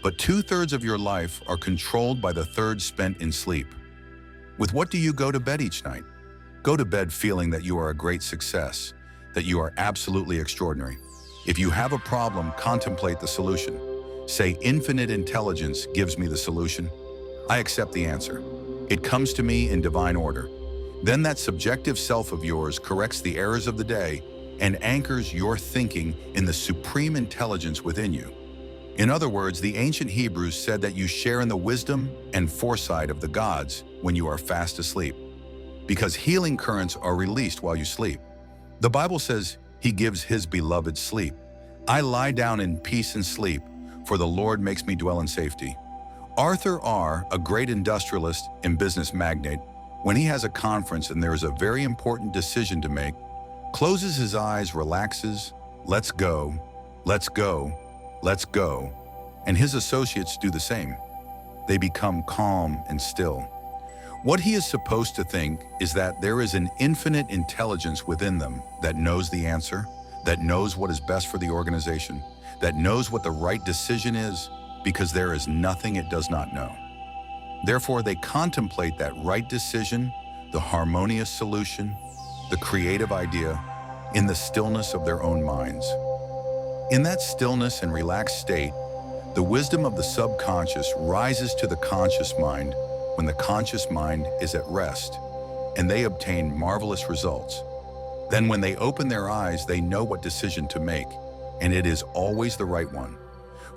But 2/3 of your life are controlled by the third spent in sleep. With what do you go to bed each night? Go to bed feeling that you are a great success, that you are absolutely extraordinary. If you have a problem, contemplate the solution. Say, "Infinite intelligence gives me the solution. I accept the answer. It comes to me in divine order." Then that subjective self of yours corrects the errors of the day and anchors your thinking in the supreme intelligence within you. In other words, the ancient Hebrews said that you share in the wisdom and foresight of the gods when you are fast asleep, because healing currents are released while you sleep. The Bible says, "He gives his beloved sleep. I lie down in peace and sleep, for the Lord makes me dwell in safety." Arthur R., a great industrialist and business magnate, when he has a conference and there is a very important decision to make, closes his eyes, relaxes, "Let's go, let's go, let's go," and his associates do the same. They become calm and still. What he is supposed to think is that there is an infinite intelligence within them that knows the answer, that knows what is best for the organization, that knows what the right decision is, because there is nothing it does not know. Therefore, they contemplate that right decision, the harmonious solution, the creative idea, in the stillness of their own minds. In that stillness and relaxed state, the wisdom of the subconscious rises to the conscious mind when the conscious mind is at rest, and they obtain marvelous results. Then when they open their eyes, they know what decision to make, and it is always the right one.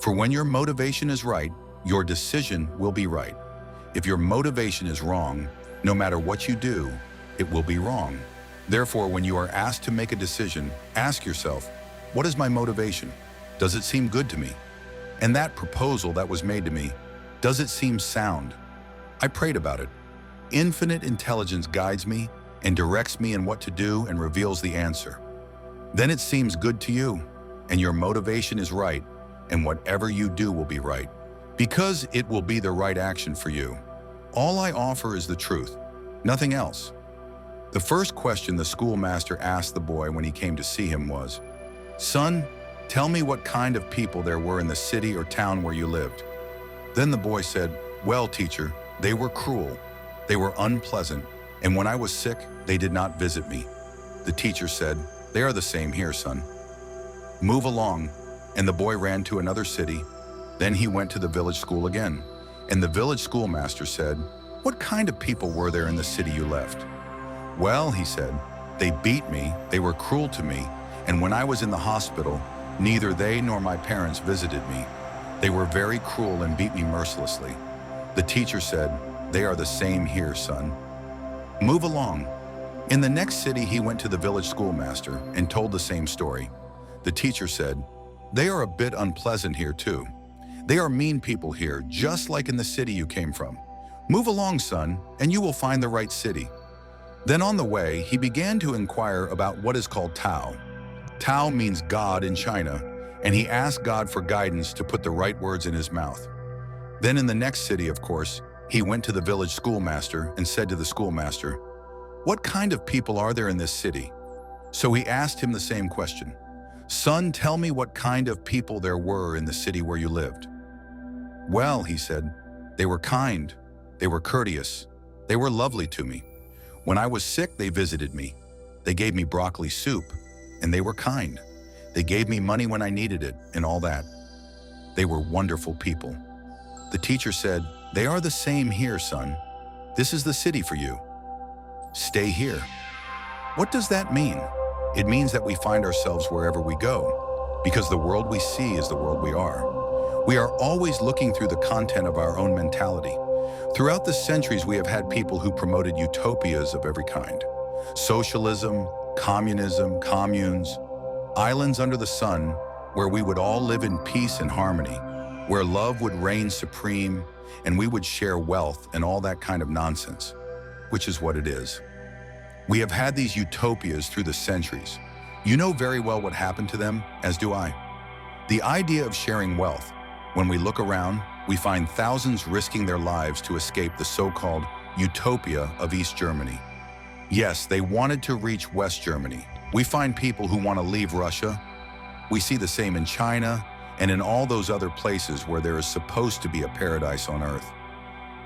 For when your motivation is right, your decision will be right. If your motivation is wrong, no matter what you do, it will be wrong. Therefore, when you are asked to make a decision, ask yourself, what is my motivation? Does it seem good to me? And that proposal that was made to me, does it seem sound? I prayed about it. Infinite intelligence guides me and directs me in what to do and reveals the answer. Then it seems good to you, and your motivation is right, and whatever you do will be right, because it will be the right action for you. All I offer is the truth, nothing else. The first question the schoolmaster asked the boy when he came to see him was, "Son, tell me what kind of people there were in the city or town where you lived." Then the boy said, "Well, teacher, they were cruel, they were unpleasant, and when I was sick, they did not visit me." The teacher said, "They are the same here, son. Move along." And the boy ran to another city. Then he went to the village school again. And the village schoolmaster said, "What kind of people were there in the city you left?" "Well," he said, "they beat me, they were cruel to me, and when I was in the hospital, neither they nor my parents visited me. They were very cruel and beat me mercilessly." The teacher said, "They are the same here, son. Move along." In the next city, he went to the village schoolmaster and told the same story. The teacher said, "They are a bit unpleasant here too. They are mean people here, just like in the city you came from. Move along, son, and you will find the right city." Then on the way, he began to inquire about what is called Tao. Tao means God in China, and he asked God for guidance to put the right words in his mouth. Then in the next city, of course, he went to the village schoolmaster and said to the schoolmaster, "What kind of people are there in this city?" So he asked him the same question. "Son, tell me what kind of people there were in the city where you lived." "Well," he said, "they were kind, they were courteous, they were lovely to me. When I was sick, they visited me. They gave me broccoli soup, and they were kind. They gave me money when I needed it, and all that. They were wonderful people." The teacher said, "They are the same here, son. This is the city for you. Stay here." What does that mean? It means that we find ourselves wherever we go, because the world we see is the world we are. We are always looking through the content of our own mentality. Throughout the centuries, we have had people who promoted utopias of every kind. Socialism, communism, communes, islands under the sun, where we would all live in peace and harmony, where love would reign supreme, and we would share wealth and all that kind of nonsense, which is what it is. We have had these utopias through the centuries. You know very well what happened to them, as do I. The idea of sharing wealth. When we look around, we find thousands risking their lives to escape the so-called utopia of East Germany. Yes, they wanted to reach West Germany. We find people who want to leave Russia. We see the same in China and in all those other places where there is supposed to be a paradise on earth.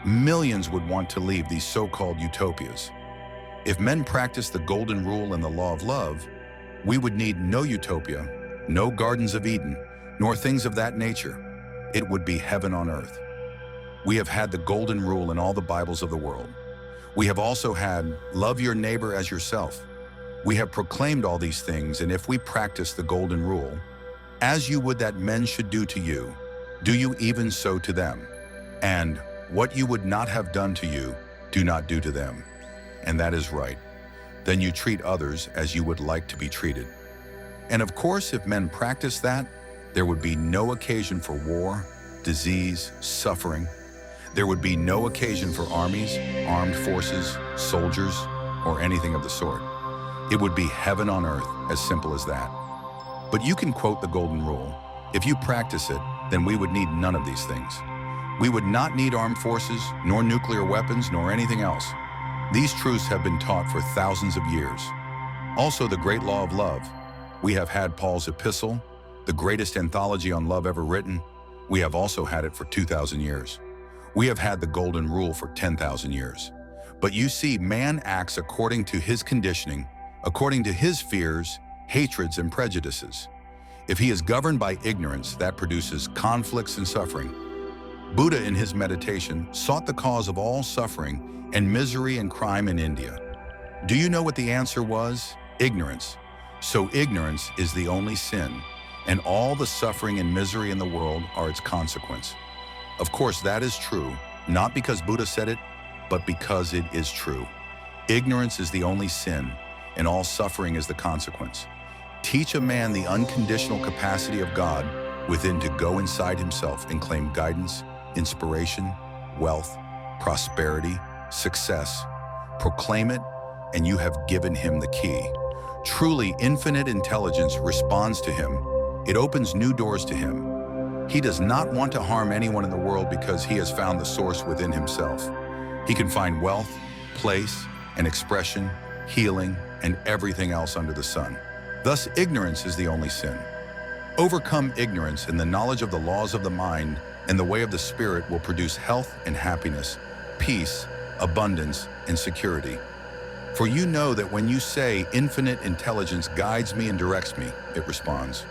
Millions would want to leave these so-called utopias. If men practiced the golden rule and the law of love, we would need no utopia, no gardens of Eden, nor things of that nature. It would be heaven on earth. We have had the golden rule in all the Bibles of the world. We have also had, love your neighbor as yourself. We have proclaimed all these things, and if we practice the golden rule, as you would that men should do to you, do you even so to them. And what you would not have done to you, do not do to them. And that is right. Then you treat others as you would like to be treated. And of course, if men practice that, there would be no occasion for war, disease, suffering. There would be no occasion for armies, armed forces, soldiers, or anything of the sort. It would be heaven on earth, as simple as that. But you can quote the golden rule. If you practice it, then we would need none of these things. We would not need armed forces, nor nuclear weapons, nor anything else. These truths have been taught for thousands of years. Also, the great law of love. We have had Paul's epistle, the greatest anthology on love ever written. We have also had it for 2,000 years. We have had the golden rule for 10,000 years. But you see, man acts according to his conditioning, according to his fears, hatreds, and prejudices. If he is governed by ignorance, that produces conflicts and suffering. Buddha, in his meditation, sought the cause of all suffering and misery and crime in India. Do you know what the answer was? Ignorance. So ignorance is the only sin, and all the suffering and misery in the world are its consequence. Of course, that is true, not because Buddha said it, but because it is true. Ignorance is the only sin, and all suffering is the consequence. Teach a man the unconditional capacity of God within to go inside himself and claim guidance, inspiration, wealth, prosperity, success. Proclaim it, and you have given him the key. Truly, infinite intelligence responds to him. It opens new doors to him. He does not want to harm anyone in the world because he has found the source within himself. He can find wealth, place, and expression, healing, and everything else under the sun. Thus, ignorance is the only sin. Overcome ignorance, and the knowledge of the laws of the mind and the way of the spirit will produce health and happiness, peace, abundance, and security. For you know that when you say, infinite intelligence guides me and directs me, it responds.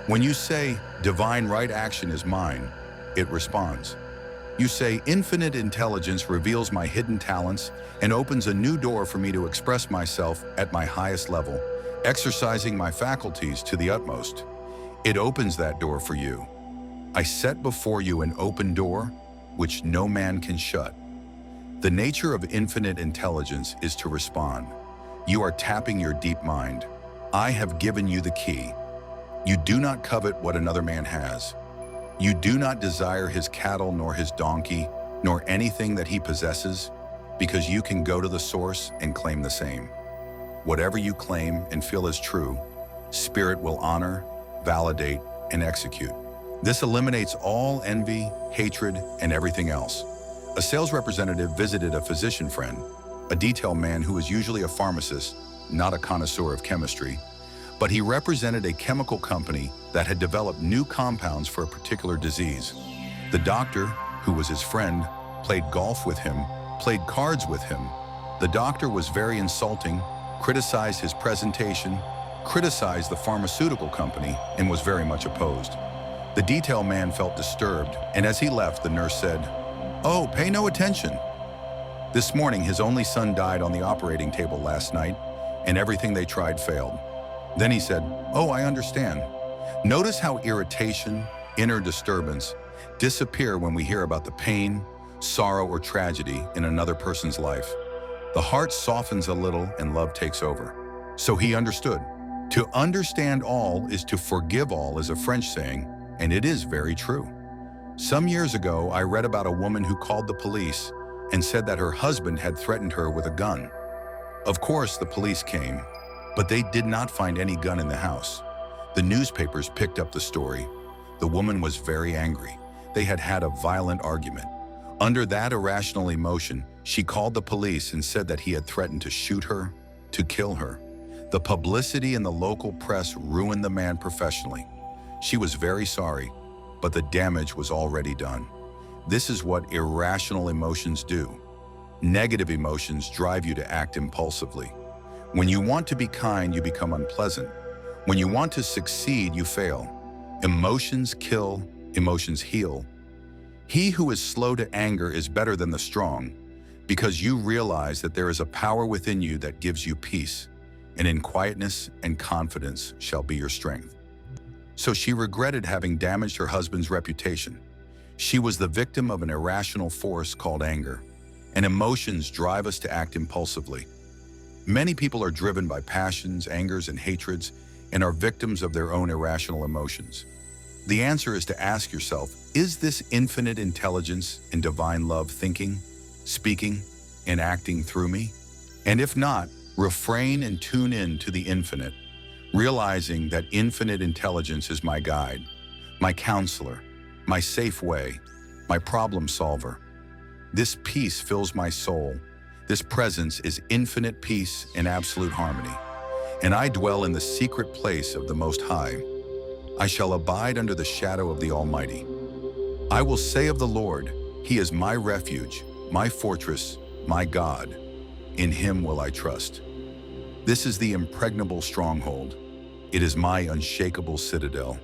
When you say, divine right action is mine, it responds. You say, infinite intelligence reveals my hidden talents and opens a new door for me to express myself at my highest level, exercising my faculties to the utmost. It opens that door for you. I set before you an open door, which no man can shut. The nature of infinite intelligence is to respond. You are tapping your deep mind. I have given you the key. You do not covet what another man has. You do not desire his cattle nor his donkey, nor anything that he possesses, because you can go to the source and claim the same. Whatever you claim and feel is true, Spirit will honor, validate, and execute. This eliminates all envy, hatred, and everything else. A sales representative visited a physician friend, a detail man who is usually a pharmacist, not a connoisseur of chemistry, but he represented a chemical company that had developed new compounds for a particular disease. The doctor, who was his friend, played golf with him, played cards with him. The doctor was very insulting, criticized his presentation, criticized the pharmaceutical company, and was very much opposed. The detail man felt disturbed, and as he left, the nurse said, "Oh, pay no attention. This morning, his only son died on the operating table last night, and everything they tried failed." Then he said, "Oh, I understand." Notice how irritation, inner disturbance, disappear when we hear about the pain, sorrow, or tragedy in another person's life. The heart softens a little and love takes over. So he understood. To understand all is to forgive all is a French saying, and it is very true. Some years ago, I read about a woman who called the police and said that her husband had threatened her with a gun. Of course, the police came, but they did not find any gun in the house. The newspapers picked up the story. The woman was very angry. They had had a violent argument. Under that irrational emotion, she called the police and said that he had threatened to shoot her, to kill her. The publicity in the local press ruined the man professionally. She was very sorry, but the damage was already done. This is what irrational emotions do. Negative emotions drive you to act impulsively. When you want to be kind, you become unpleasant. When you want to succeed, you fail. Emotions kill, emotions heal. He who is slow to anger is better than the strong, because you realize that there is a power within you that gives you peace, and in quietness and confidence shall be your strength. So she regretted having damaged her husband's reputation. She was the victim of an irrational force called anger, and emotions drive us to act impulsively. Many people are driven by passions, angers, and hatreds, and are victims of their own irrational emotions. The answer is to ask yourself, is this infinite intelligence and divine love thinking, speaking, and acting through me? And if not, refrain and tune in to the infinite, realizing that infinite intelligence is my guide, my counselor, my safe way, my problem solver. This peace fills my soul. This presence is infinite peace and absolute harmony. And I dwell in the secret place of the Most High. I shall abide under the shadow of the Almighty. I will say of the Lord, He is my refuge, my fortress, my God. In Him will I trust. This is the impregnable stronghold. It is my unshakable citadel.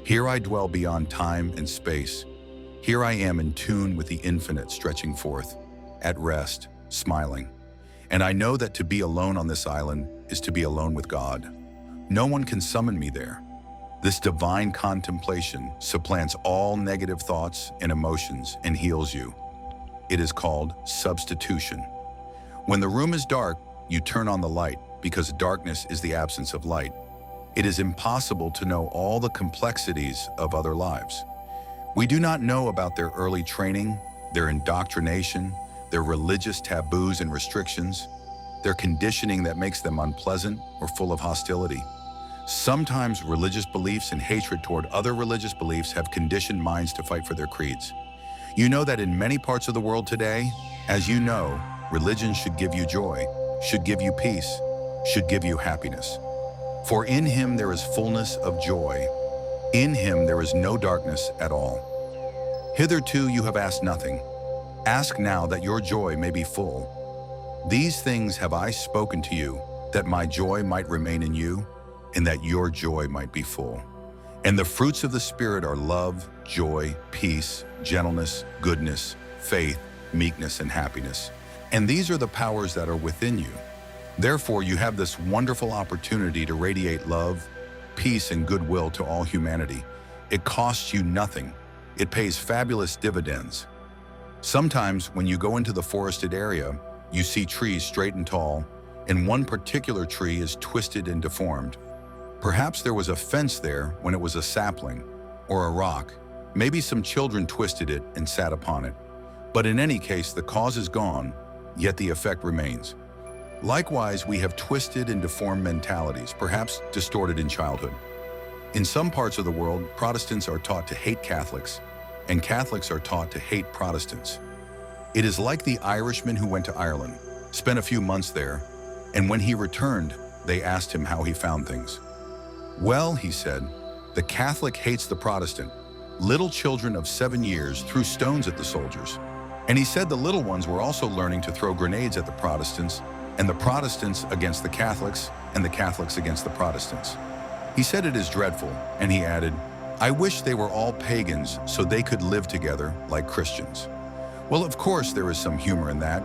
Here I dwell beyond time and space. Here I am in tune with the infinite stretching forth, at rest, smiling. And I know that to be alone on this island is to be alone with God. No one can summon me there. This divine contemplation supplants all negative thoughts and emotions and heals you. It is called substitution. When the room is dark, you turn on the light because darkness is the absence of light. It is impossible to know all the complexities of other lives. We do not know about their early training, their indoctrination, their religious taboos and restrictions, their conditioning that makes them unpleasant or full of hostility. Sometimes religious beliefs and hatred toward other religious beliefs have conditioned minds to fight for their creeds. You know that in many parts of the world today, as you know, religion should give you joy, should give you peace, should give you happiness. For in Him there is fullness of joy. In Him there is no darkness at all. Hitherto you have asked nothing. Ask now that your joy may be full. These things have I spoken to you, that my joy might remain in you, and that your joy might be full. And the fruits of the Spirit are love, joy, peace, gentleness, goodness, faith, meekness, and happiness. And these are the powers that are within you. Therefore, you have this wonderful opportunity to radiate love, peace, and goodwill to all humanity. It costs you nothing. It pays fabulous dividends. Sometimes when you go into the forested area, you see trees straight and tall, and one particular tree is twisted and deformed. Perhaps there was a fence there when it was a sapling, or a rock. Maybe some children twisted it and sat upon it. But in any case, the cause is gone, yet the effect remains. Likewise, we have twisted and deformed mentalities, perhaps distorted in childhood. In some parts of the world, Protestants are taught to hate Catholics, and Catholics are taught to hate Protestants. It is like the Irishman who went to Ireland, spent a few months there, and when he returned, they asked him how he found things. Well, he said, the Catholic hates the Protestant. Little children of 7 years threw stones at the soldiers. And he said the little ones were also learning to throw grenades at the Protestants, and the Protestants against the Catholics, and the Catholics against the Protestants. He said it is dreadful, and he added, I wish they were all pagans so they could live together like Christians. Well, of course there is some humor in that,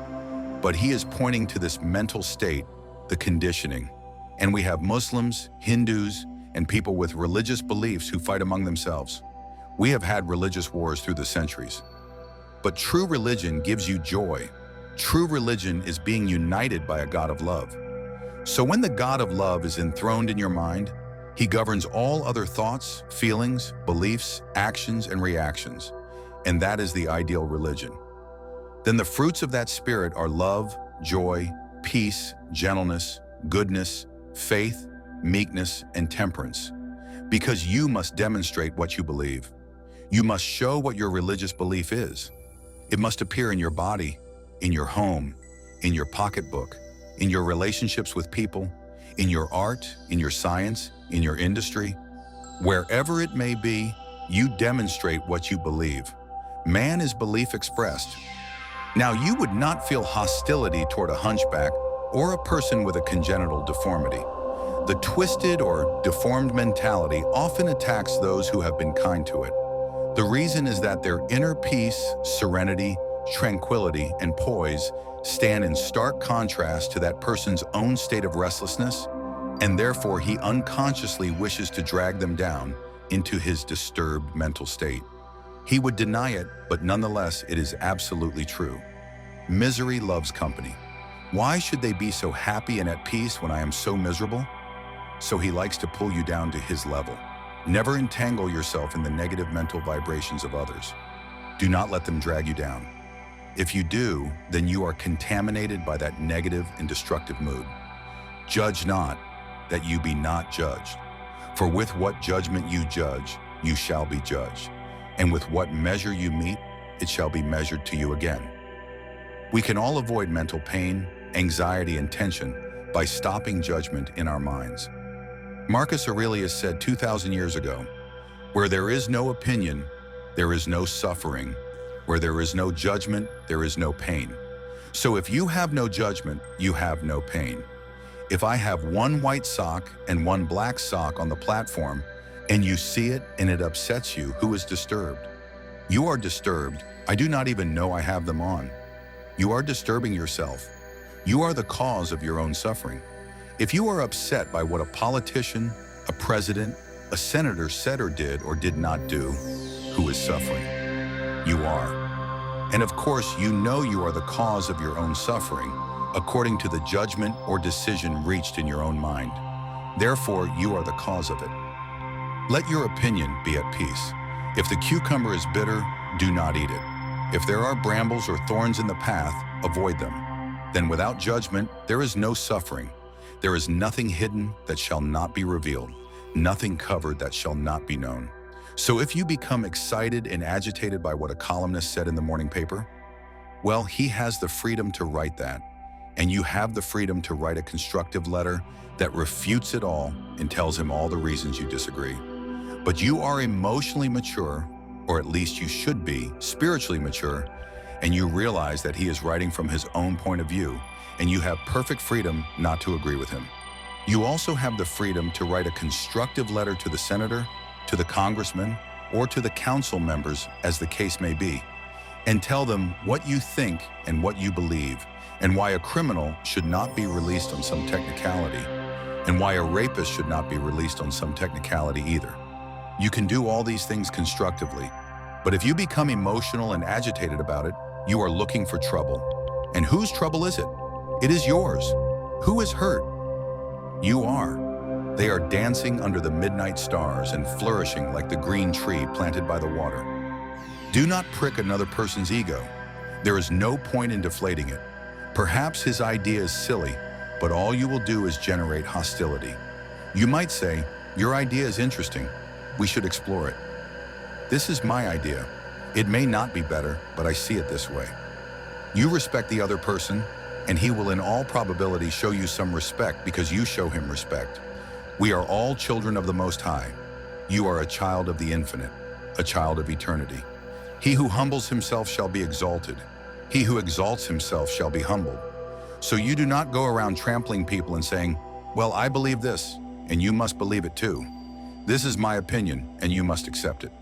but he is pointing to this mental state, the conditioning. And we have Muslims, Hindus, and people with religious beliefs who fight among themselves. We have had religious wars through the centuries. But true religion gives you joy. True religion is being united by a God of love. So when the God of love is enthroned in your mind, He governs all other thoughts, feelings, beliefs, actions, and reactions. And that is the ideal religion. Then the fruits of that spirit are love, joy, peace, gentleness, goodness, faith, meekness, and temperance. Because you must demonstrate what you believe. You must show what your religious belief is. It must appear in your body, in your home, in your pocketbook, in your relationships with people, in your art, in your science, in your industry. Wherever it may be, you demonstrate what you believe. Man is belief expressed. Now, you would not feel hostility toward a hunchback or a person with a congenital deformity. The twisted or deformed mentality often attacks those who have been kind to it. The reason is that their inner peace, serenity, tranquility, and poise stand in stark contrast to that person's own state of restlessness, and therefore he unconsciously wishes to drag them down into his disturbed mental state. He would deny it, but nonetheless it is absolutely true. Misery loves company. Why should they be so happy and at peace when I am so miserable? So he likes to pull you down to his level. Never entangle yourself in the negative mental vibrations of others. Do not let them drag you down. If you do, then you are contaminated by that negative and destructive mood. Judge not, that you be not judged. For with what judgment you judge, you shall be judged. and with what measure you meet, it shall be measured to you again. We can all avoid mental pain, anxiety, and tension by stopping judgment in our minds. Marcus Aurelius said 2,000 years ago, "Where there is no opinion, there is no suffering. Where there is no judgment, there is no pain." So if you have no judgment, you have no pain. If I have one white sock and one black sock on the platform, and you see it and it upsets you, who is disturbed? You are disturbed. I do not even know I have them on. You are disturbing yourself. You are the cause of your own suffering. If you are upset by what a politician, a president, a senator said or did not do, who is suffering? You are. And of course, you know you are the cause of your own suffering, according to the judgment or decision reached in your own mind. Therefore, you are the cause of it. Let your opinion be at peace. If the cucumber is bitter, do not eat it. If there are brambles or thorns in the path, avoid them. Then without judgment, there is no suffering. There is nothing hidden that shall not be revealed, nothing covered that shall not be known. So if you become excited and agitated by what a columnist said in the morning paper, well, he has the freedom to write that. And you have the freedom to write a constructive letter that refutes it all and tells him all the reasons you disagree. But you are emotionally mature, or at least you should be spiritually mature, and you realize that he is writing from his own point of view, and you have perfect freedom not to agree with him. You also have the freedom to write a constructive letter to the senator, to the congressman, or to the council members, as the case may be, and tell them what you think and what you believe, and why a criminal should not be released on some technicality, and why a rapist should not be released on some technicality either. You can do all these things constructively, but if you become emotional and agitated about it, you are looking for trouble. And whose trouble is it? It is yours. Who is hurt? You are. They are dancing under the midnight stars and flourishing like the green tree planted by the water. Do not prick another person's ego. There is no point in deflating it. Perhaps his idea is silly, but all you will do is generate hostility. You might say, "Your idea is interesting. We should explore it." This is my idea. It may not be better, but I see it this way. You respect the other person, and he will in all probability show you some respect because you show him respect. We are all children of the Most High. You are a child of the infinite, a child of eternity. He who humbles himself shall be exalted. He who exalts himself shall be humbled. So you do not go around trampling people and saying, "Well, I believe this, and you must believe it too. This is my opinion, and you must accept it."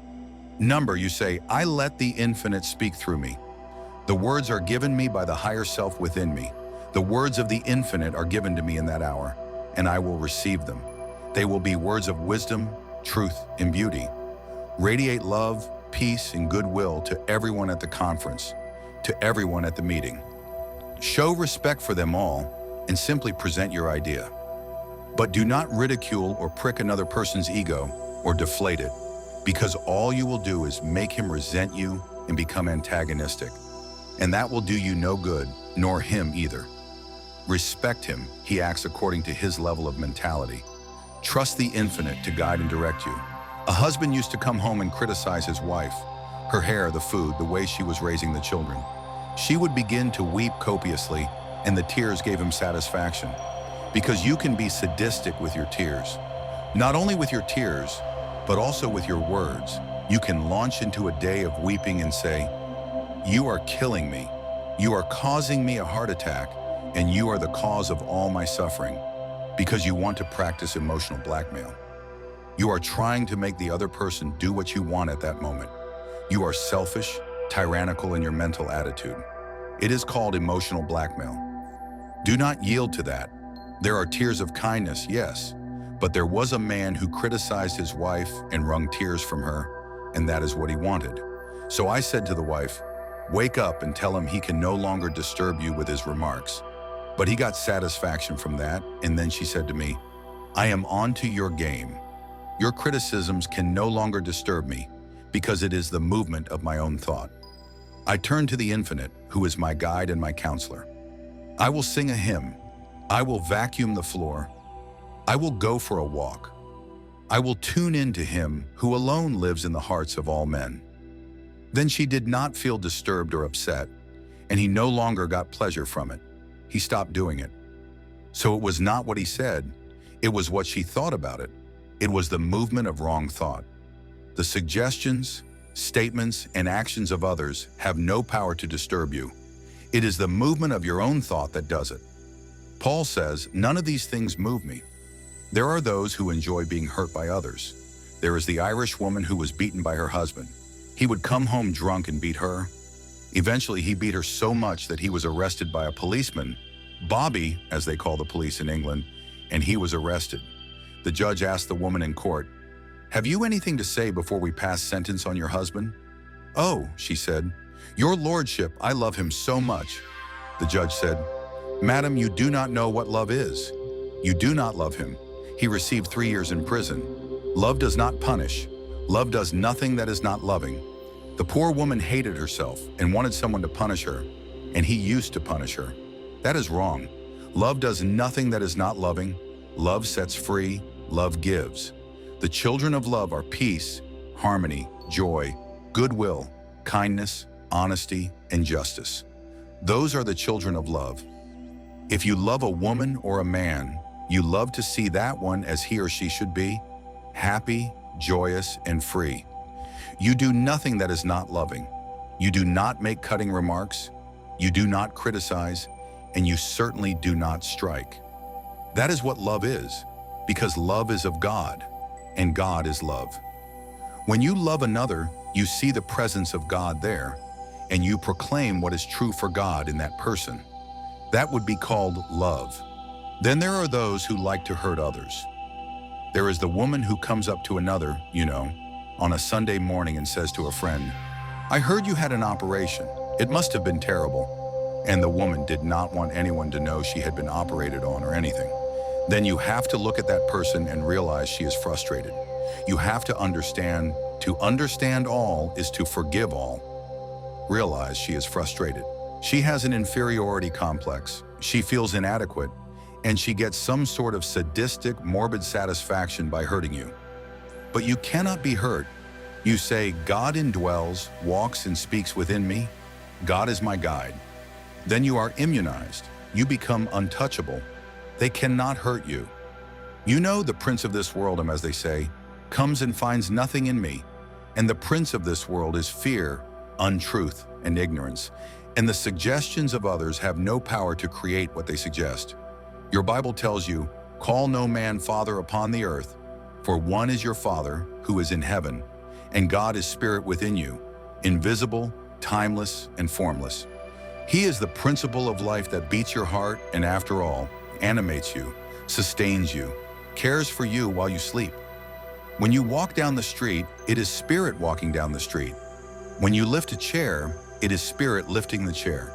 You say, "I let the infinite speak through me. The words are given me by the higher self within me. The words of the infinite are given to me in that hour, and I will receive them. They will be words of wisdom, truth, and beauty. Radiate love, peace, and goodwill to everyone at the conference, to everyone at the meeting. Show respect for them all, and simply present your idea. But do not ridicule or prick another person's ego or deflate it, because all you will do is make him resent you and become antagonistic. And that will do you no good, nor him either. Respect him. He acts according to his level of mentality. Trust the infinite to guide and direct you. A husband used to come home and criticize his wife, her hair, the food, the way she was raising the children. She would begin to weep copiously, and the tears gave him satisfaction. Because you can be sadistic with your tears. Not only with your tears, but also with your words. You can launch into a day of weeping and say, "You are killing me. You are causing me a heart attack, and you are the cause of all my suffering," because you want to practice emotional blackmail. You are trying to make the other person do what you want at that moment. You are selfish, tyrannical in your mental attitude. It is called emotional blackmail. Do not yield to that. There are tears of kindness, yes, but there was a man who criticized his wife and wrung tears from her, and that is what he wanted. So I said to the wife, "Wake up and tell him he can no longer disturb you with his remarks." But he got satisfaction from that, and then she said to me, "I am on to your game. Your criticisms can no longer disturb me, because it is the movement of my own thought." I turn to the infinite, who is my guide and my counselor. I will sing a hymn. I will vacuum the floor. I will go for a walk. I will tune in to him who alone lives in the hearts of all men. Then she did not feel disturbed or upset, and he no longer got pleasure from it. He stopped doing it. So it was not what he said, it was what she thought about it. It was the movement of wrong thought. The suggestions, statements, and actions of others have no power to disturb you. It is the movement of your own thought that does it. Paul says, "None of these things move me." There are those who enjoy being hurt by others. There is the Irish woman who was beaten by her husband. He would come home drunk and beat her. Eventually, he beat her so much that he was arrested by a policeman, Bobby, as they call the police in England, and he was arrested. The judge asked the woman in court, "Have you anything to say before we pass sentence on your husband?" "Oh," she said, "Your lordship, I love him so much." The judge said, "Madam, you do not know what love is. You do not love him. He received 3 years in prison. Love does not punish. Love does nothing that is not loving." The poor woman hated herself and wanted someone to punish her, and he used to punish her. That is wrong. Love does nothing that is not loving. Love sets free. Love gives. The children of love are peace, harmony, joy, goodwill, kindness, honesty, and justice. Those are the children of love. If you love a woman or a man, you love to see that one as he or she should be, happy, joyous, and free. You do nothing that is not loving. You do not make cutting remarks. You do not criticize, and you certainly do not strike. That is what love is, because love is of God, and God is love. When you love another, you see the presence of God there, and you proclaim what is true for God in that person. That would be called love. Then there are those who like to hurt others. There is the woman who comes up to another, on a Sunday morning and says to a friend, "I heard you had an operation. It must have been terrible." And the woman did not want anyone to know she had been operated on or anything. Then you have to look at that person and realize she is frustrated. You have to understand all is to forgive all. Realize she is frustrated. She has an inferiority complex. She feels inadequate, and she gets some sort of sadistic, morbid satisfaction by hurting you. But you cannot be hurt. You say, "God indwells, walks, and speaks within me. God is my guide." Then you are immunized. You become untouchable. They cannot hurt you. The prince of this world, as they say, comes and finds nothing in me. And the prince of this world is fear, untruth, and ignorance. And the suggestions of others have no power to create what they suggest. Your Bible tells you, "Call no man father upon the earth, for one is your Father who is in heaven, and God is spirit within you, invisible, timeless, and formless." He is the principle of life that beats your heart and, after all, animates you, sustains you, cares for you while you sleep. When you walk down the street, it is spirit walking down the street. When you lift a chair, it is spirit lifting the chair.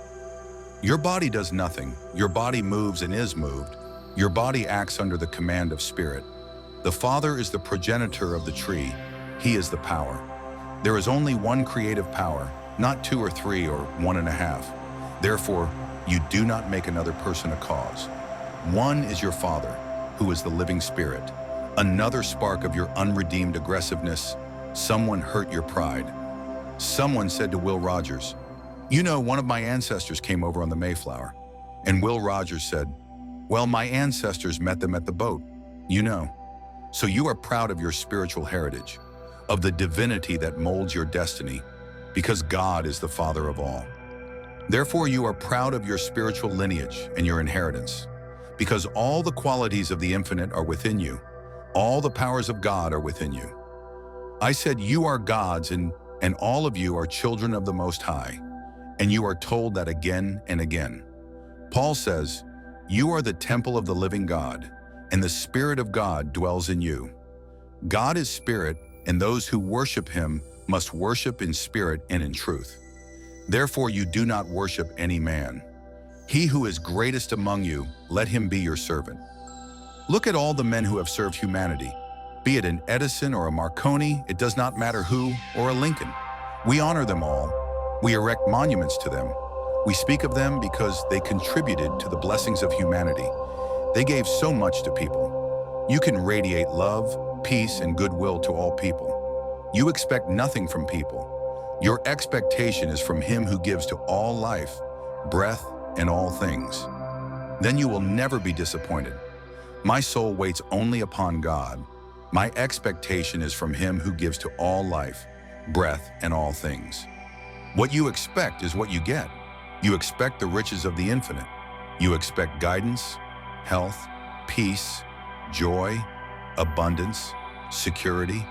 Your body does nothing. Your body moves and is moved. Your body acts under the command of spirit. The Father is the progenitor of the tree. He is the power. There is only one creative power, not 2 or 3 or 1.5. Therefore, you do not make another person a cause. One is your Father, who is the living spirit. Another spark of your unredeemed aggressiveness. Someone hurt your pride. Someone said to Will Rogers, "One of my ancestors came over on the Mayflower." And Will Rogers said, "Well, my ancestors met them at the boat." So you are proud of your spiritual heritage, of the divinity that molds your destiny, because God is the Father of all. Therefore, you are proud of your spiritual lineage and your inheritance, because all the qualities of the infinite are within you. All the powers of God are within you. I said you are God's, and all of you are children of the Most High, and you are told that again and again. Paul says, "You are the temple of the living God, and the Spirit of God dwells in you." God is spirit, and those who worship him must worship in spirit and in truth. Therefore you do not worship any man. He who is greatest among you, let him be your servant. Look at all the men who have served humanity. Be it an Edison or a Marconi, it does not matter who, or a Lincoln. We honor them all. We erect monuments to them. We speak of them because they contributed to the blessings of humanity. They gave so much to people. You can radiate love, peace, and goodwill to all people. You expect nothing from people. Your expectation is from him who gives to all life, breath, and all things. Then you will never be disappointed. My soul waits only upon God. My expectation is from him who gives to all life, breath, and all things. What you expect is what you get. You expect the riches of the infinite. You expect guidance, health, peace, joy, abundance, security.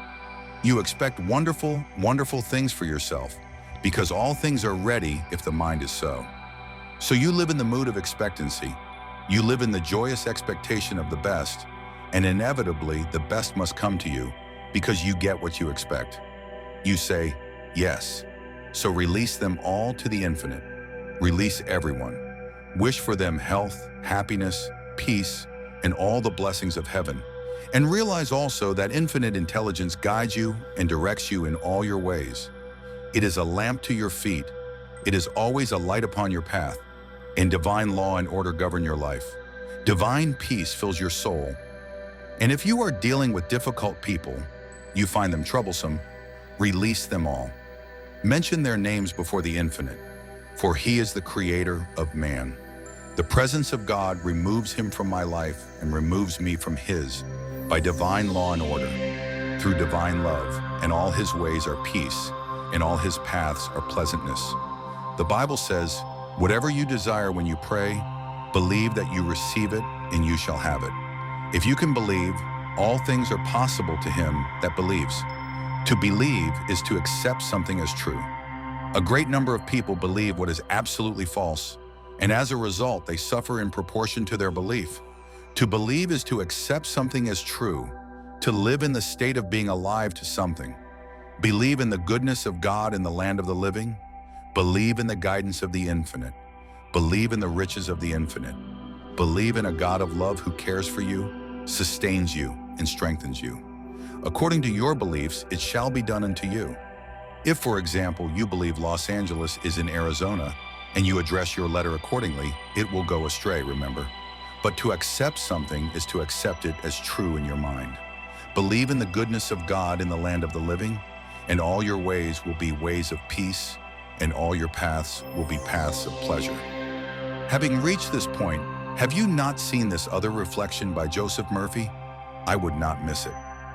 You expect wonderful, wonderful things for yourself because all things are ready if the mind is so. So you live in the mood of expectancy. You live in the joyous expectation of the best, and inevitably the best must come to you because you get what you expect. You say, yes. So release them all to the infinite. Release everyone. Wish for them health, happiness, peace, and all the blessings of heaven. And realize also that infinite intelligence guides you and directs you in all your ways. It is a lamp to your feet. It is always a light upon your path. And divine law and order govern your life. Divine peace fills your soul. And if you are dealing with difficult people, you find them troublesome, release them all. Mention their names before the infinite, for he is the creator of man. The presence of God removes him from my life and removes me from his by divine law and order, through divine love, and all his ways are peace, and all his paths are pleasantness. The Bible says, whatever you desire when you pray, believe that you receive it and you shall have it. If you can believe, all things are possible to him that believes. To believe is to accept something as true. A great number of people believe what is absolutely false, and as a result, they suffer in proportion to their belief. To believe is to accept something as true, to live in the state of being alive to something. Believe in the goodness of God in the land of the living. Believe in the guidance of the infinite. Believe in the riches of the infinite. Believe in a God of love who cares for you, sustains you, and strengthens you. According to your beliefs, it shall be done unto you. If, for example, you believe Los Angeles is in Arizona, and you address your letter accordingly, it will go astray, remember? But to accept something is to accept it as true in your mind. Believe in the goodness of God in the land of the living, and all your ways will be ways of peace, and all your paths will be paths of pleasure. Having reached this point, have you not seen this other reflection by Joseph Murphy? I would not miss it.